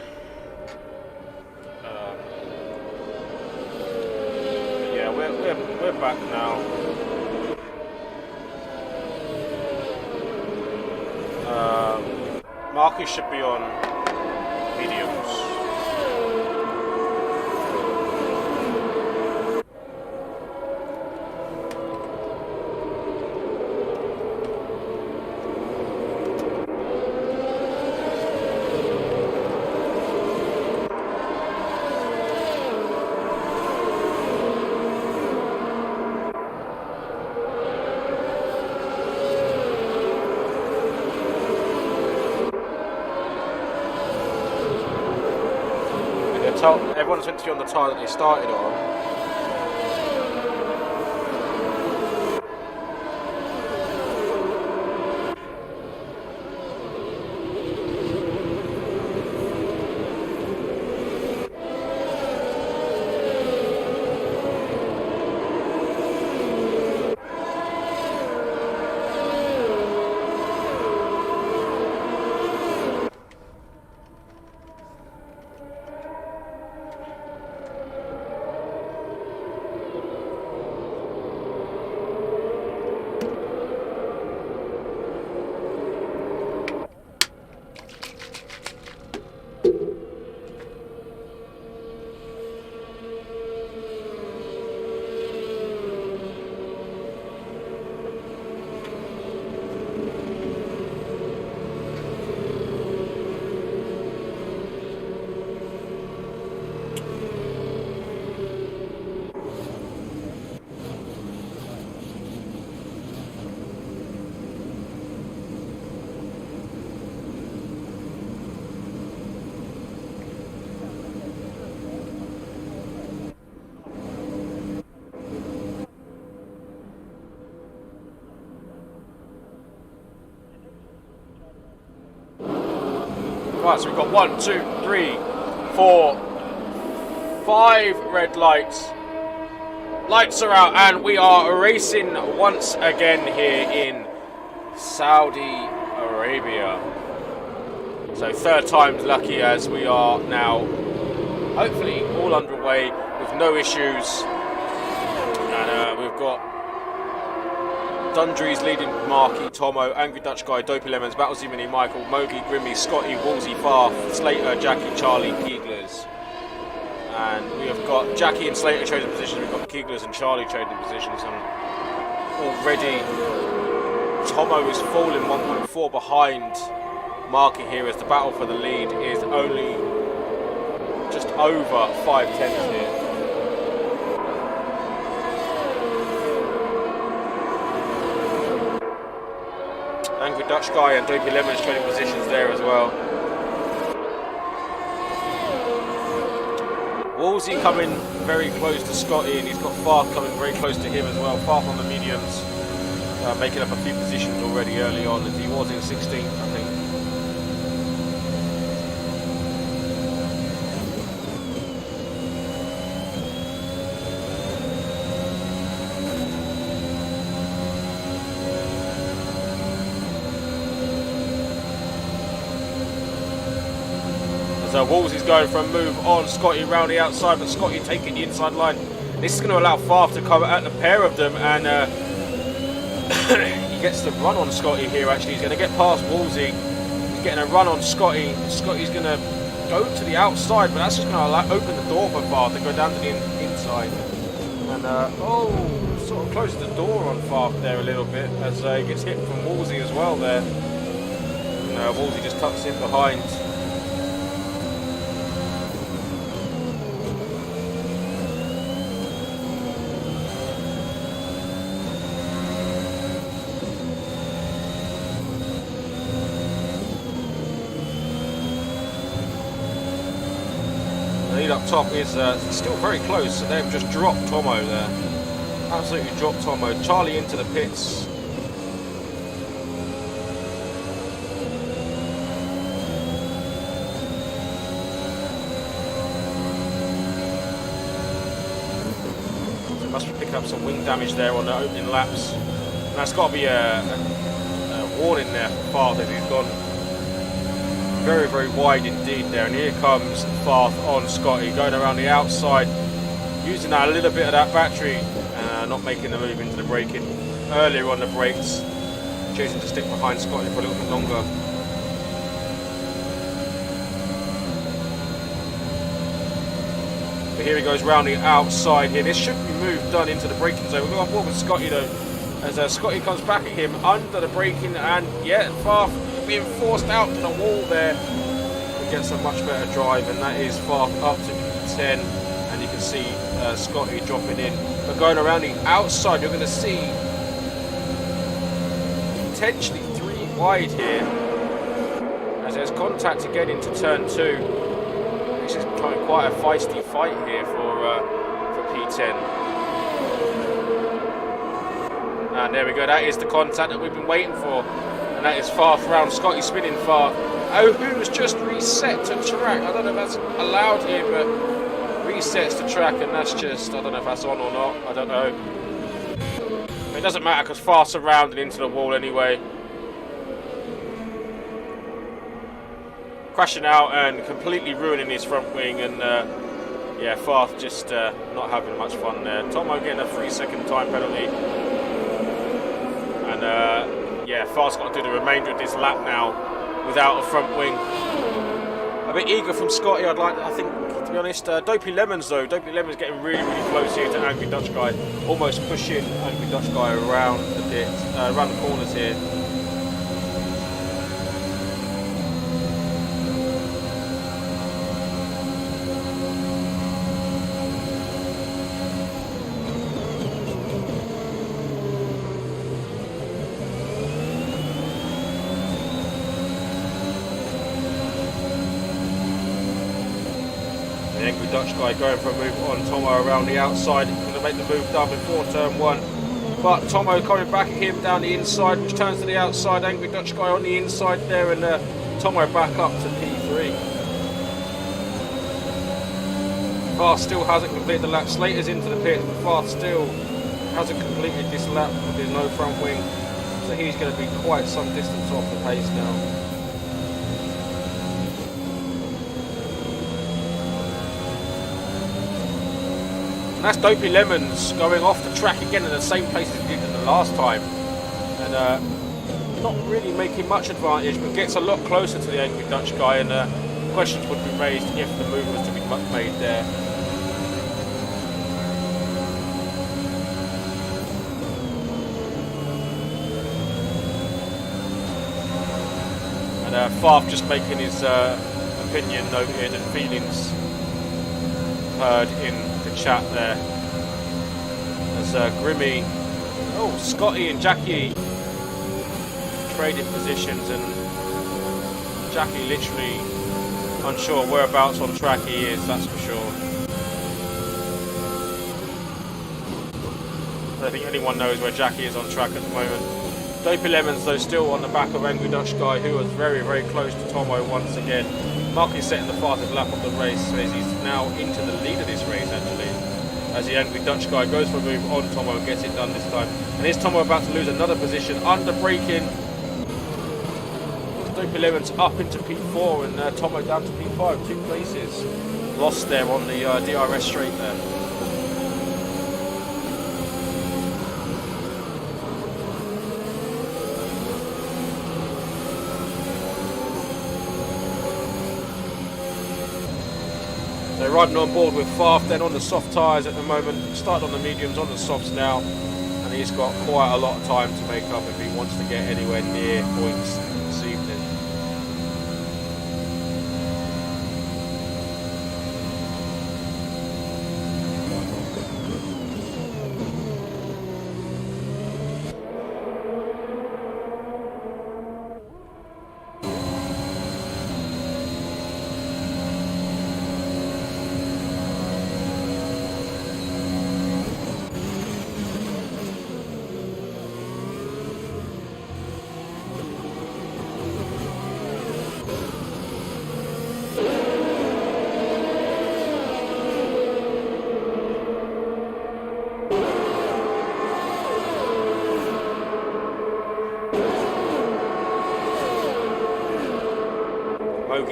But yeah, we're back now. Marcus should be on mediums. Everyone's meant to be on the tyre that they started on. Right, so we've got 1, 2, 3, 4, 5 red lights. Lights are out and we are racing once again here in Saudi Arabia. So third time's lucky as we are now hopefully all underway with no issues. And we've got Dundree's leading Marky, Tomo, Angry Dutch Guy, Dopey Lemons, Battle Mini, Michael, Mogi, Grimmy, Scotty, Wolsey, Farth, Slater, Jackie, Charlie, Keeglers. And we have got Jackie and Slater trading positions, we've got Keeglers and Charlie trading positions. And already Tomo is falling 1.4 behind Marky here as the battle for the lead is only just over 5 tenths here. Angry Dutch Guy and Dopey Lemons trading positions there as well. Wolsey coming very close to Scotty, and he's got Farth coming very close to him as well. Farth on the mediums, making up a few positions already early on, as he was in 16th, I think. So Wolsey's going for a move on Scotty round the outside, but Scotty taking the inside line. This is going to allow Farth to come at the pair of them, and he gets the run on Scotty here. Actually, he's going to get past Wolsey. He's getting a run on Scotty. Scotty's going to go to the outside, but that's just going to open the door for Farth to go down to the inside. And sort of closes the door on Farth there a little bit as he gets hit from Wolsey as well there. And Wolsey just tucks in behind. Up top is still very close, so they've just dropped Tomo there. Absolutely dropped Tomo. Charlie into the pits. So must be picking up some wing damage there on the opening laps. And that's got to be a warning there for Farth as he's gone Very, very wide indeed there. And here comes Farth on Scotty, going around the outside, using that, a little bit of that battery, not making the move into the braking. Earlier on the brakes, choosing to stick behind Scotty for a little bit longer. But here he goes round the outside here. This should be move done into the braking zone. We'll go on board with Scotty though, as Scotty comes back at him under the braking, and yeah, Farth being forced out to the wall there. He gets a much better drive, and that is Farth up to P10, and you can see Scotty dropping in. But going around the outside, you're going to see potentially 3 wide here, as there's contact again into turn 2. This is quite a feisty fight here for P10. And there we go, that is the contact that we've been waiting for. And that is Farth round Scotty, spinning Farth. Oh, who's just reset to track. I don't know if that's allowed here, but resets to track, and that's just, I don't know if that's on or not. I don't know. It doesn't matter because Farth's around and into the wall anyway. Crashing out and completely ruining his front wing, and yeah, Farth just not having much fun there. Tomo getting a 3-second time penalty. And yeah, Farth's got to do the remainder of this lap now without a front wing. A bit eager from Scotty, I think, to be honest. Dopey Lemons though, Dopey Lemons getting really, really close here to Angry Dutch Guy. Almost pushing Angry Dutch Guy around the bit, around the corners here. The Angry Dutch Guy going for a move on Tomo around the outside. He's going to make the move done before turn 1. But Tomo coming back at him down the inside, which turns to the outside. Angry Dutch Guy on the inside there, and Tomo back up to P3. Farth still hasn't completed the lap. Slater's into the pit, but Farth still hasn't completed this lap. There's no front wing, so he's going to be quite some distance off the pace now. And that's Dopey Lemons going off the track again in the same place as he did in the last time. And not really making much advantage, but gets a lot closer to the Angry Dutch Guy, and questions would be raised if the move was to be made there. And Farth just making his opinion noted and feelings heard in chat there, as Grimmy, Scotty and Jackie trading positions, and Jackie literally unsure whereabouts on track he is, that's for sure. I don't think anyone knows where Jackie is on track at the moment. Dopey Lemons though still on the back of Angry Dutch Guy, who was very, very close to Tomo once again. Mark is setting the fastest lap of the race, so he's now into the lead of this race actually, as the Angry Dutch Guy goes for a move on Tomo and gets it done this time. And is Tomo about to lose another position under braking? Dopey Lemons up into P4, and Tomo down to P5, 2 places lost there on the DRS straight there. They're riding on board with Farth then on the soft tyres at the moment. Started on the mediums, on the softs now, and he's got quite a lot of time to make up if he wants to get anywhere near points this evening.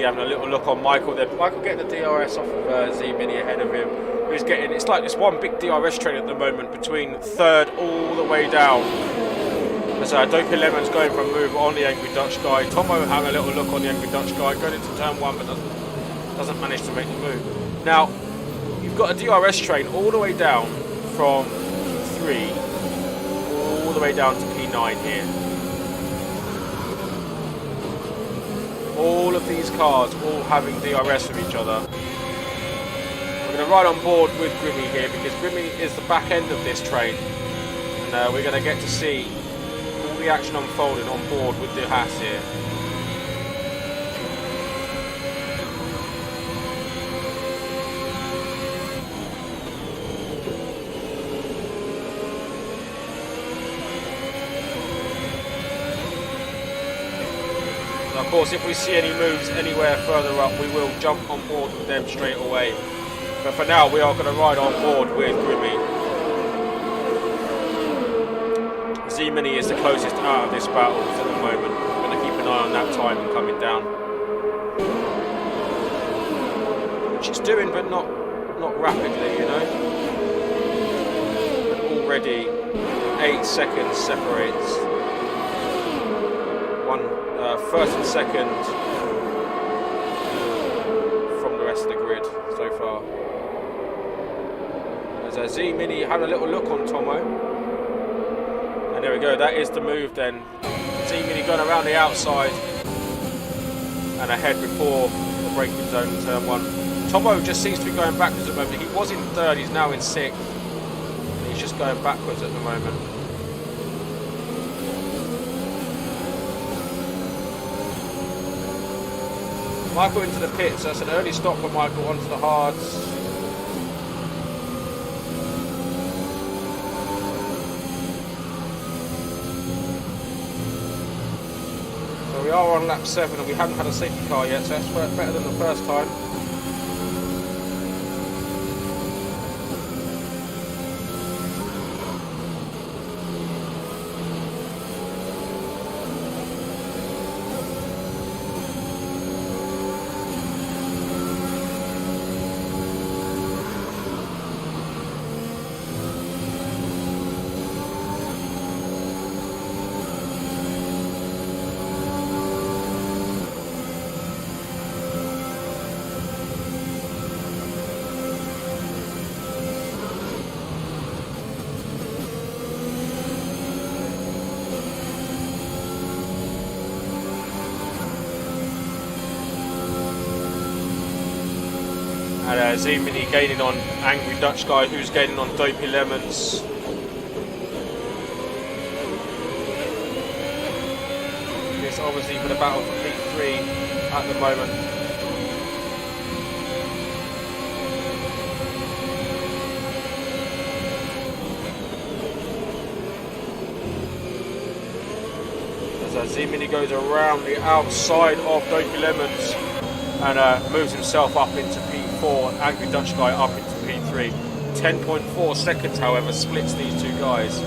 Yogi having a little look on Michael. Then Michael getting the DRS off of Z-Mini ahead of him. Who's getting, it's like this one big DRS train at the moment between third all the way down. As Dopey Lemon's going for a move on the Angry Dutch guy. Tomo having a little look on the Angry Dutch guy, going into turn 1 but doesn't manage to make the move. Now, you've got a DRS train all the way down from P3 all the way down to P9 here. All of these cars all having DRS with each other. We're going to ride on board with Grimmy here because Grimmy is the back end of this train. And we're going to get to see all the action unfolding on board with the Haas here. And of course, if we see any moves anywhere further up, we will jump on board with them straight away. But for now, we are going to ride on board with Grimmy. Z-Mini is the closest out of this battle at the moment. I'm going to keep an eye on that time and coming down. Which it's doing, but not rapidly, you know. And already 8 seconds separates first and second from the rest of the grid so far. As Z-Mini had a little look on Tomo. And there we go, that is the move then. Z-Mini going around the outside and ahead before the braking zone in turn 1. Tomo just seems to be going backwards at the moment. He was in third, he's now in 6th. And he's just going backwards at the moment. Michael into the pits, that's an early stop for Michael onto the hards. So we are on lap 7 and we haven't had a safety car yet, so that's better than the first time. And Z-Mini gaining on Angry Dutch guy, who's gaining on Dopey Lemons. It's obviously for the battle for P3 at the moment. As Z-Mini goes around the outside of Dopey Lemons and moves himself up into P4, Angry Dutch guy up into P3. 10.4 seconds, however, splits these two guys.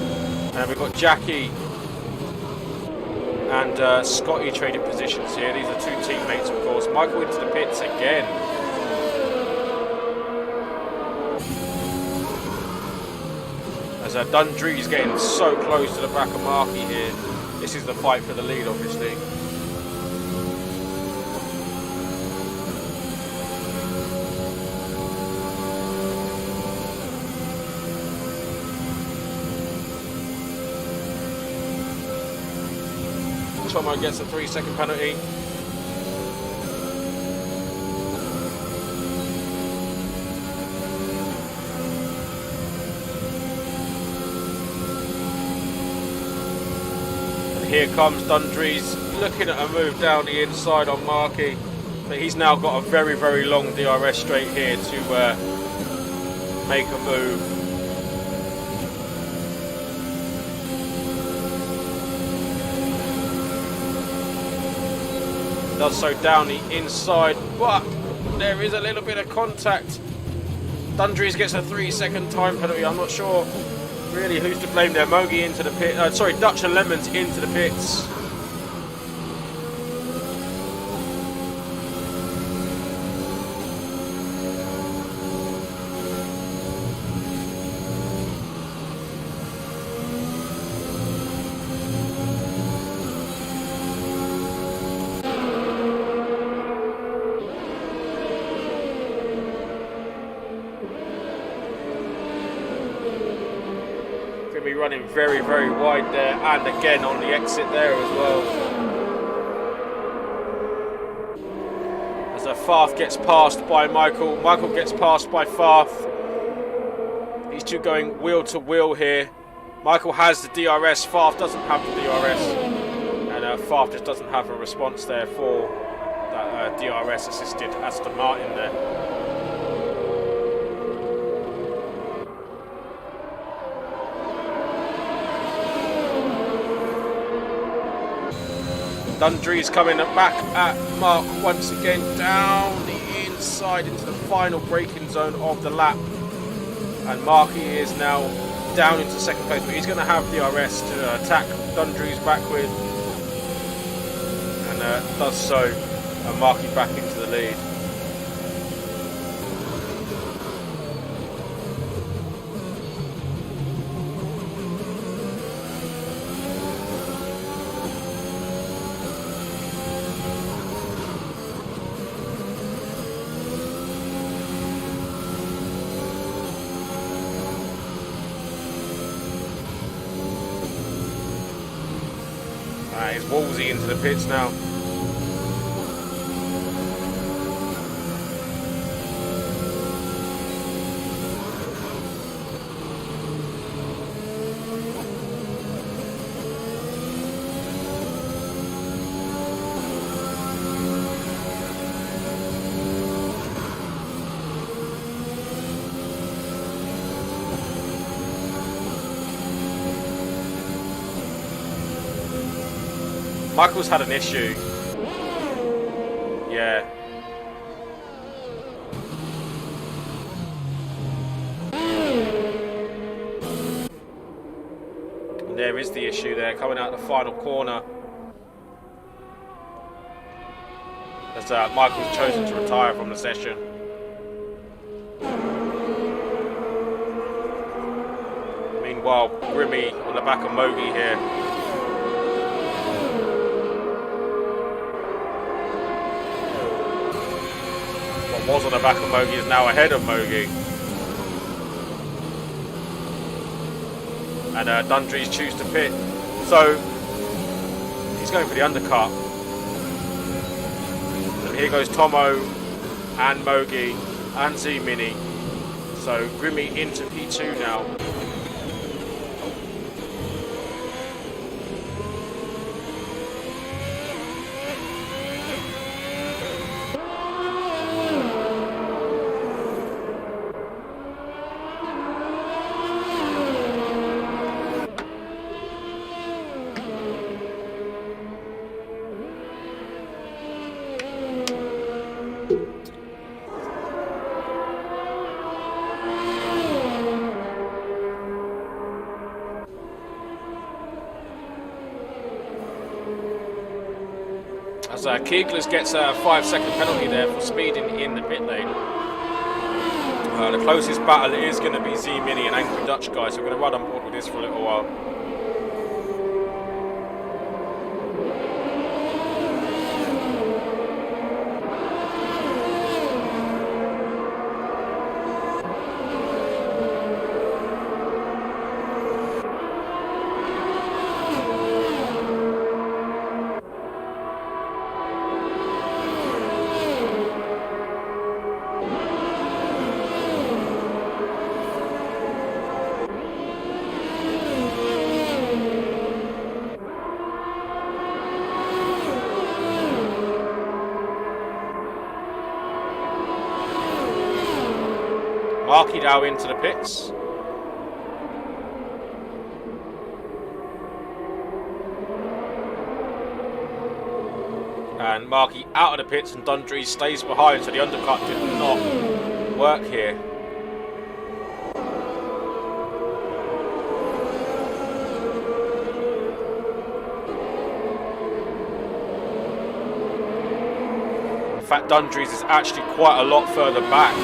And we've got Jackie and Scotty trading positions here. These are two teammates, of course. Michael into the pits again. As Dundree's getting so close to the back of Markey here. This is the fight for the lead, obviously. Tomo gets a 3-second penalty. And here comes Dundree's looking at a move down the inside on Markey. But he's now got a very, very long DRS straight here to make a move. Does so down the inside, but there is a little bit of contact. Dundrees gets a 3-second time penalty. I'm not sure really who's to blame there. Mogi into the pit. Sorry, Dutch and Lemons into the pits. going to be running very, very wide there, and again on the exit there as well. As Farth gets passed by Michael. Michael gets passed by Farth. These two going wheel to wheel here. Michael has the DRS, Farth doesn't have the DRS. And Farth just doesn't have a response there for that DRS assisted Aston Martin there. Dundree's coming back at Mark once again down the inside into the final braking zone of the lap. And Marky is now down into second place, but he's going to have DRS to attack Dundree's back with. And does so, and Marky back into the lead. He's Wolsey into the pits now. Michael's had an issue. Yeah. And there is the issue there, coming out the final corner. As Michael's chosen to retire from the session. Meanwhile, Grimmy on the back of Mogi here. Was on the back of Mogi is now ahead of Mogi. And Dundree's choose to pit. So he's going for the undercut. And here goes Tomo and Mogi and Z-Mini. So Grimmy into P2 now. As Keeglers gets a 5-second penalty there for speeding in the pit lane. The closest battle is going to be Z-Mini and Angry Dutch guy, so we're going to run on board with this for a little while. Marky now into the pits. And Marky out of the pits, and Dundree stays behind, so the undercut did not work here. In fact, Dundree's is actually quite a lot further back.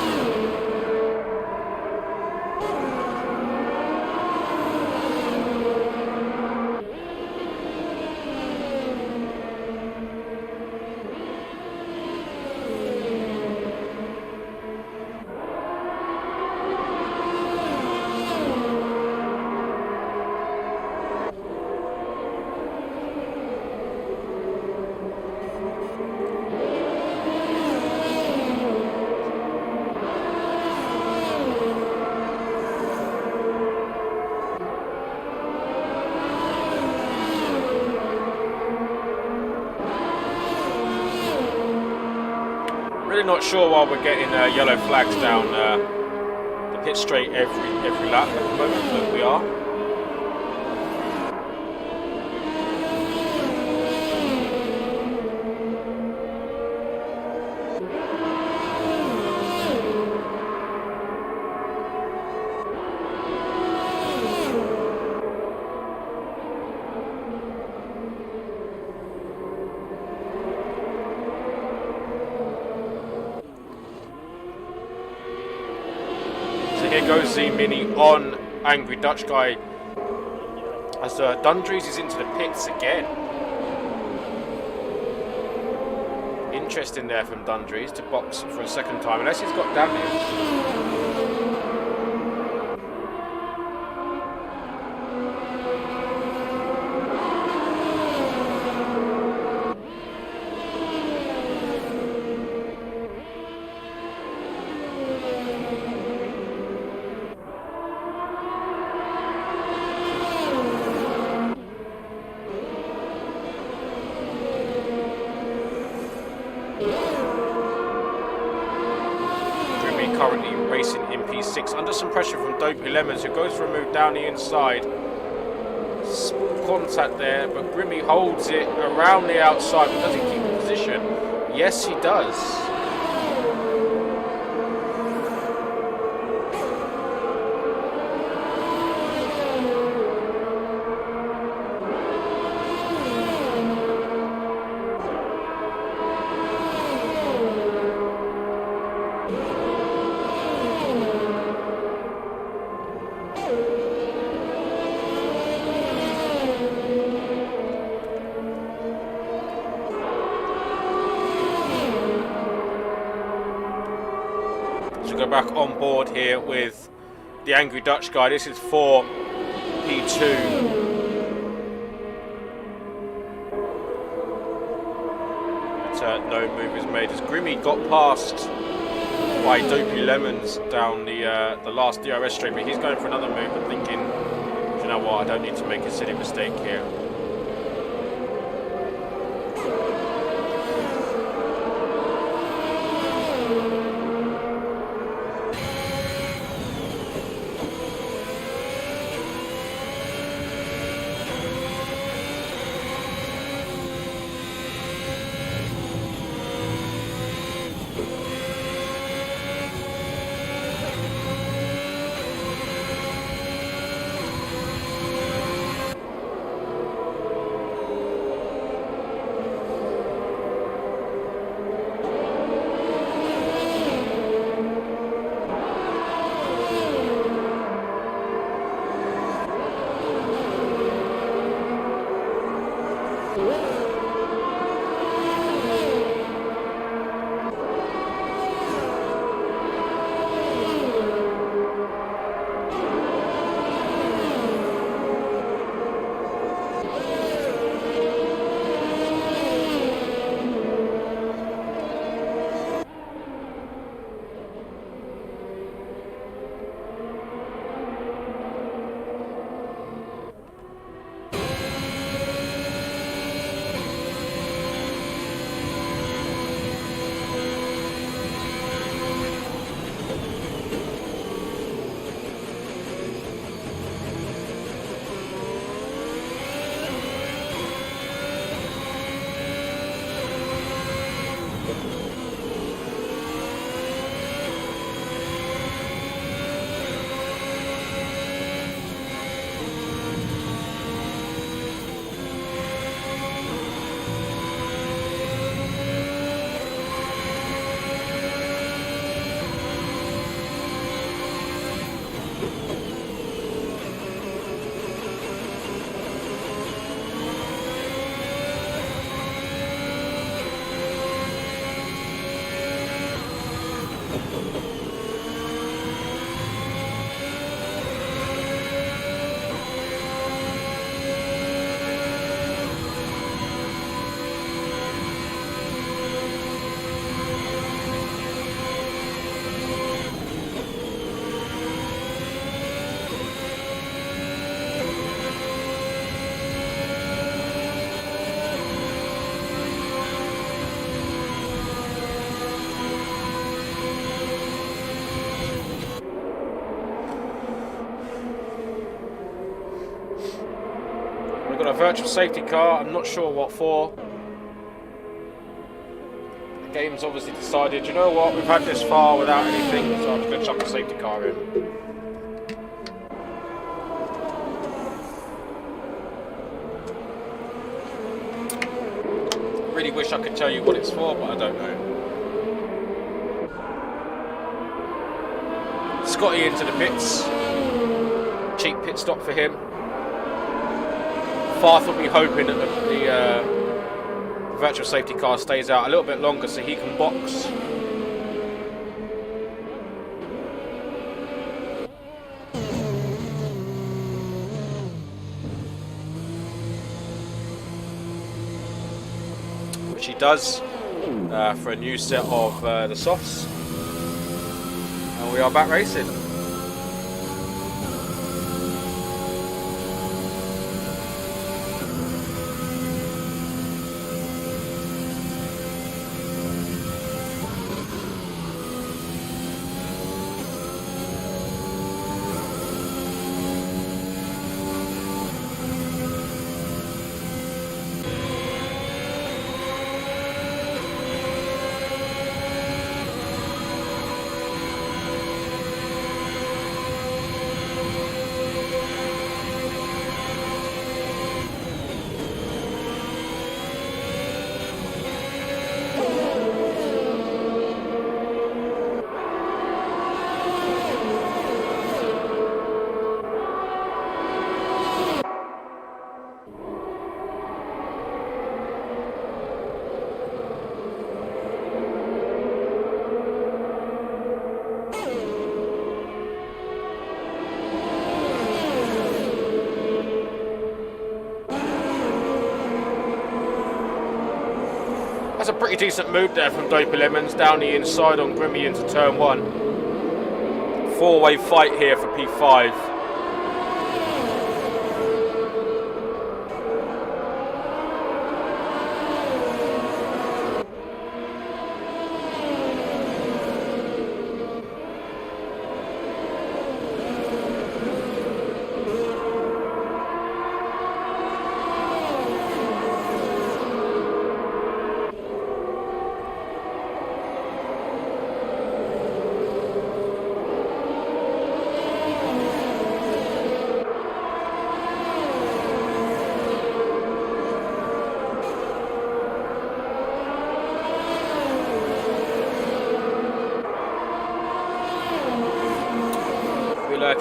not sure why we're getting yellow flags down the pit straight every lap at the moment, but we are. Here goes the Mini on Angry Dutch Guy as Dundrees is into the pits again. Interesting there from Dundrees to box for a second time, unless he's got damage. Currently racing in P6 under some pressure from Dopey Lemons, who goes for a move down the inside. Contact there, but Grimmy holds it around the outside, but does he keep the position? Yes, he does. Go back on board here with the Angry Dutch Guy. This is for P2. But no move is made as Grimmy got past by Dopey Lemons down the last DRS straight, but he's going for another move and thinking, you know what, I don't need to make a silly mistake here. a virtual safety car. I'm not sure what for. The game's obviously decided, you know what, we've had this far without anything, so I'm just going to chuck a safety car in. Really wish I could tell you what it's for, but I don't know. Scotty into the pits. Cheap pit stop for him. Farth will be hoping that the virtual safety car stays out a little bit longer so he can box. Which he does for a new set of the softs. And we are back racing. That's a pretty decent move there from Dopey Lemons down the inside on Grimmy into turn 1. Four-way fight here for P5.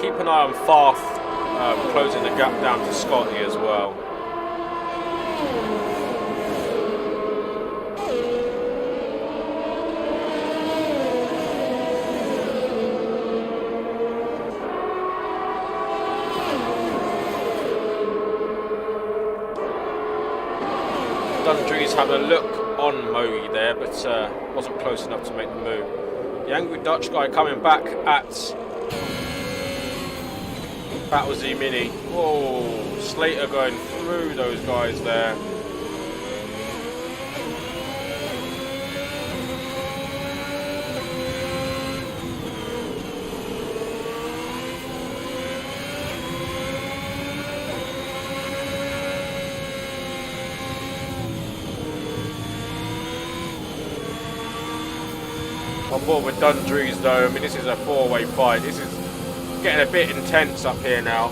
Keep an eye on Farth closing the gap down to Scotty as well. Dundree's having a look on Moe there, but wasn't close enough to make the move. The angry Dutch guy coming back at Battle Z Mini. Oh, Slater going through those guys there. On board with Dundree's though. I mean, this is a four-way fight. This is getting a bit intense up here now.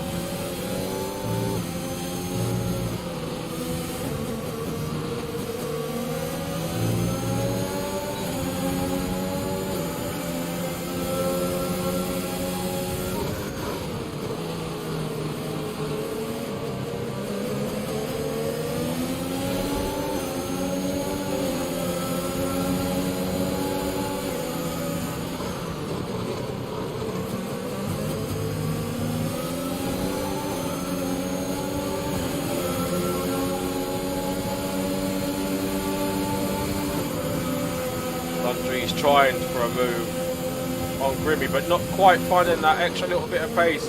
He's trying for a move on Grimmy, but not quite finding that extra little bit of pace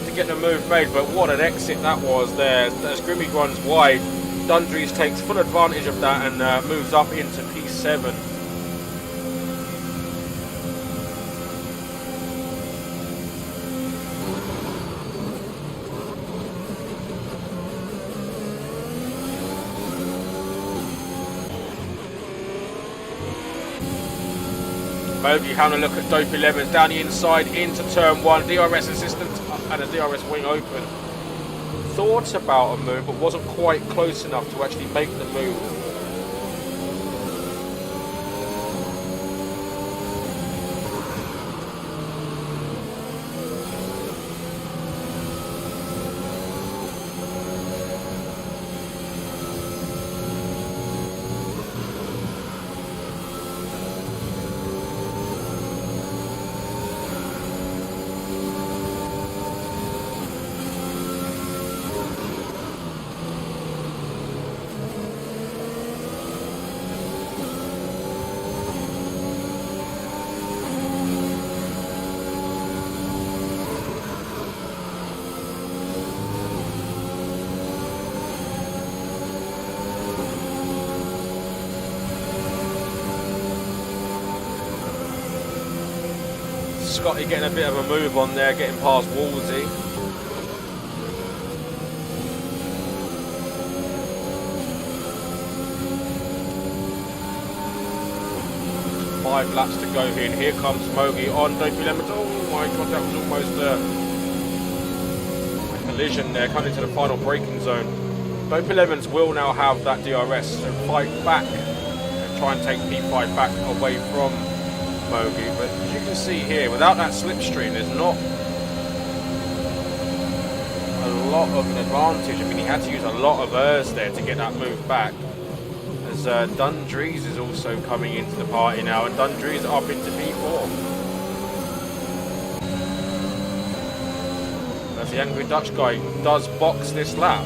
to get the move made. But what an exit that was there. As Grimmy runs wide, Dundrees takes full advantage of that and moves up into P7. Mogi having a look at Dopey Lemons down the inside into turn 1. DRS assistant and a DRS wing open. Thought about a move, but wasn't quite close enough to actually make the move. Scotty getting a bit of a move on there, getting past Wolsey. Five laps to go here, and here comes Mogi on Dopey Lemons. Oh my god, that was almost a collision there, coming into the final braking zone. Dopey Lemons will now have that DRS, so fight back and try and take P5 back away from Mogi, but as you can see here, without that slipstream, there's not a lot of an advantage. I mean, he had to use a lot of errs there to get that move back. As Dundrees is also coming into the party now, and Dundrees up into P4. As the Angry Dutch guy does box this lap.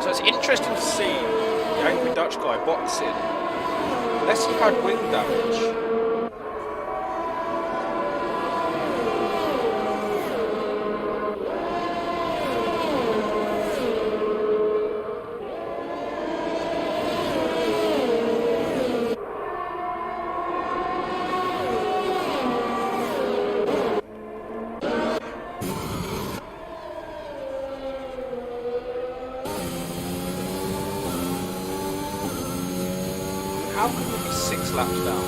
So it's interesting to see the Angry Dutch guy boxing, unless he had wing damage. How can we be 6 laps down?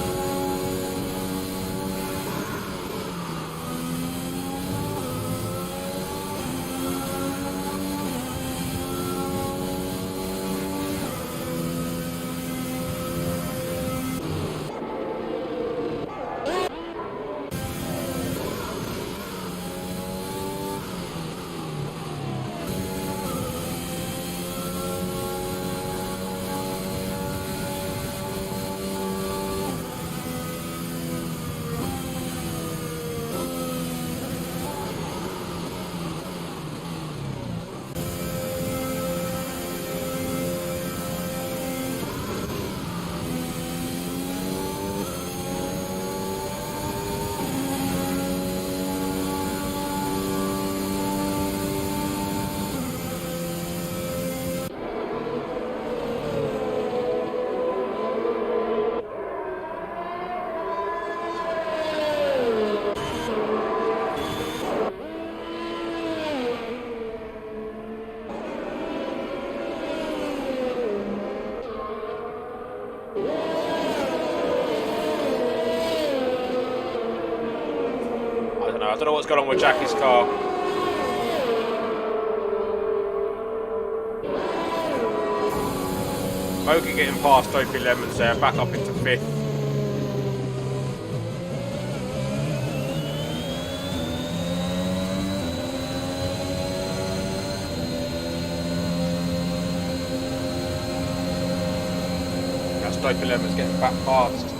I don't know what's going on with Jackie's car. Mogi getting past Dopey Lemons there, back up into 5th. That's Dopey Lemons getting back past.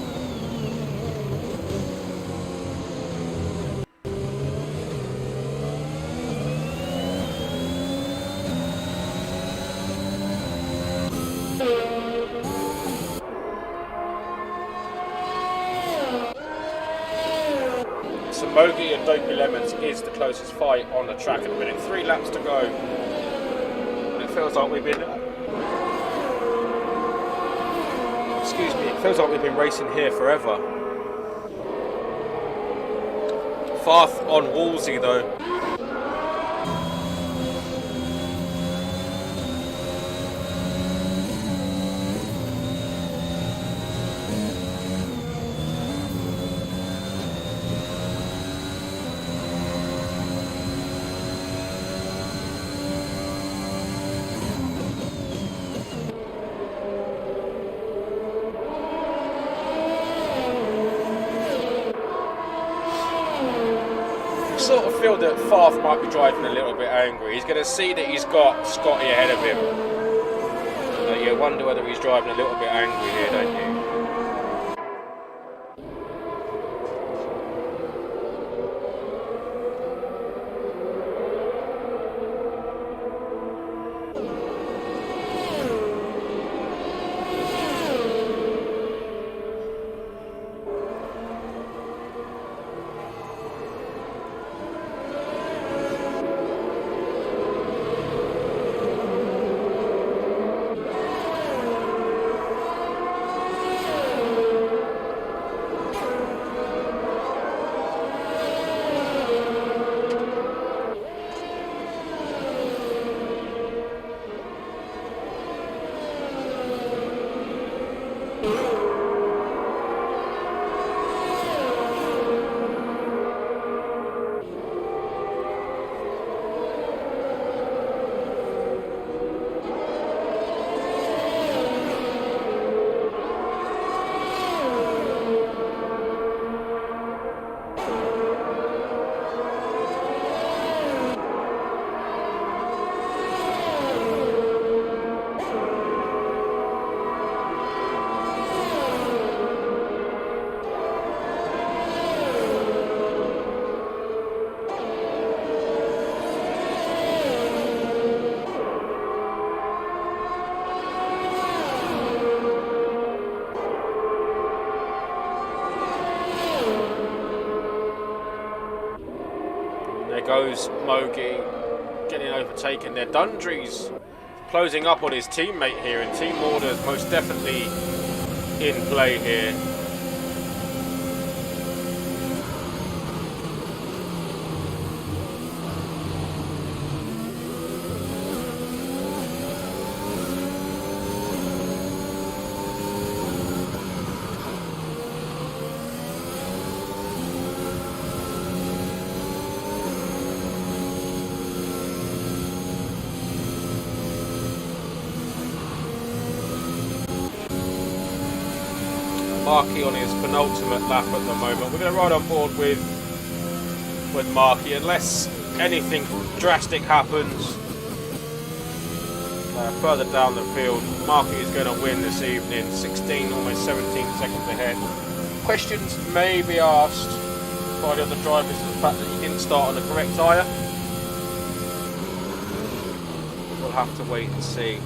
So Mogi and Dopey Lemons is the closest fight on the track at the minute. 3 laps to go. And it feels like we've been... Excuse me, it feels like we've been racing here forever. Farth on Wolsey though. Sort of feel that Farth might be driving a little bit angry. He's going to see that he's got Scotty ahead of him. So you wonder whether he's driving a little bit angry here, don't you? Goes Mogi getting overtaken there. Dundree's closing up on his teammate here, and team order is most definitely in play here. Markey on his penultimate lap at the moment. We're going to ride on board with Markey unless anything drastic happens further down the field. Markey is going to win this evening, 16, almost 17 seconds ahead. Questions may be asked by the other drivers for the fact that he didn't start on the correct tyre. We'll have to wait and see.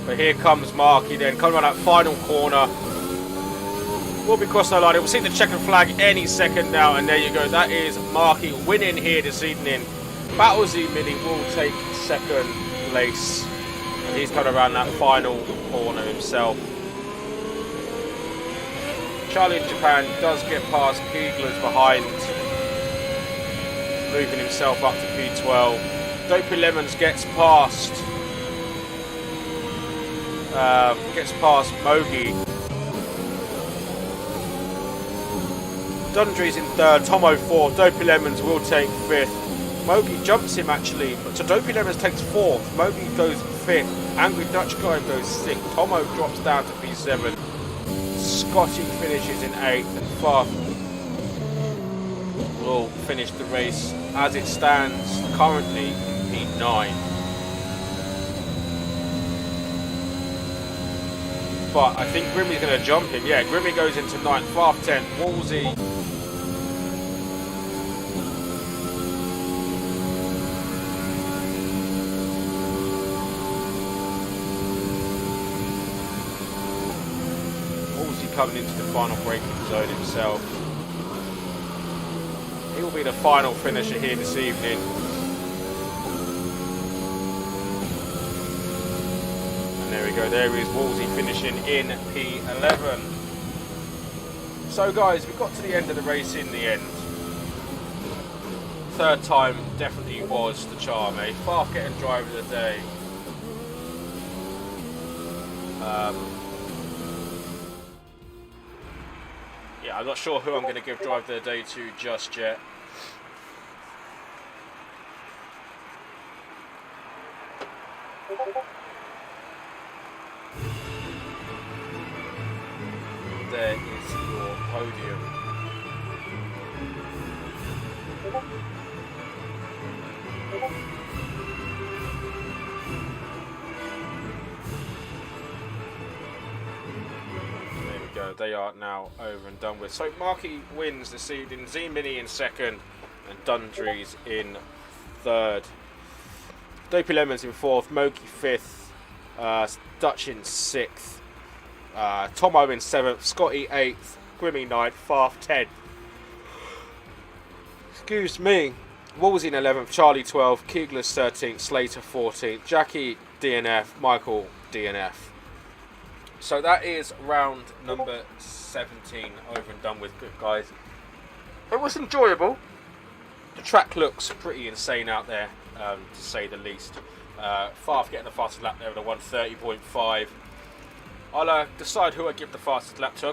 But here comes Marky then, coming around that final corner. Will be crossing the line. We'll see the checkered flag any second now, and there you go. That is Marky winning here this evening. Battle Z Mini will take second place, and he's coming around that final corner himself. Charlie in Japan does get past Keegler's behind, moving himself up to P12. Dopey Lemons gets past Mogi. Dundree's in third, Tomo fourth, Dopey Lemons will take fifth. Mogi jumps him actually, so Dopey Lemons takes fourth, Mogi goes fifth, Angry Dutch Guy goes sixth, Tomo drops down to P7, Scotty finishes in eighth, and Faf will finish the race as it stands currently in P9. But I think Grimmy's going to jump him. Yeah, Grimmy goes into 9th, Faf 10th, Wolsey coming into the final braking zone himself. He will be the final finisher here this evening. And there we go, there is Wolsey finishing in P11. So guys, we got to the end of the race in the end. Third time definitely was the charm, eh? Faf getting driver of the day. Yeah, I'm not sure who I'm going to give driver of the day to just yet. There is your podium. They are now over and done with. So Marky wins this evening, Z Mini in second, and Dundree's in third. Dopey Lemons in fourth, Moki fifth, Dutch in sixth, Tomo in seventh, Scotty eighth, Grimmy ninth, Faf 10th. Excuse me. Wolsey in 11th, Charlie 12th, Keegler's 13th, Slater 14th, Jackie DNF, Michael DNF. So that is round number 17 over and done with, good guys. It was enjoyable. The track looks pretty insane out there, to say the least. Faf getting the fastest lap there with a 1:30.5. I'll decide who I give the fastest lap to.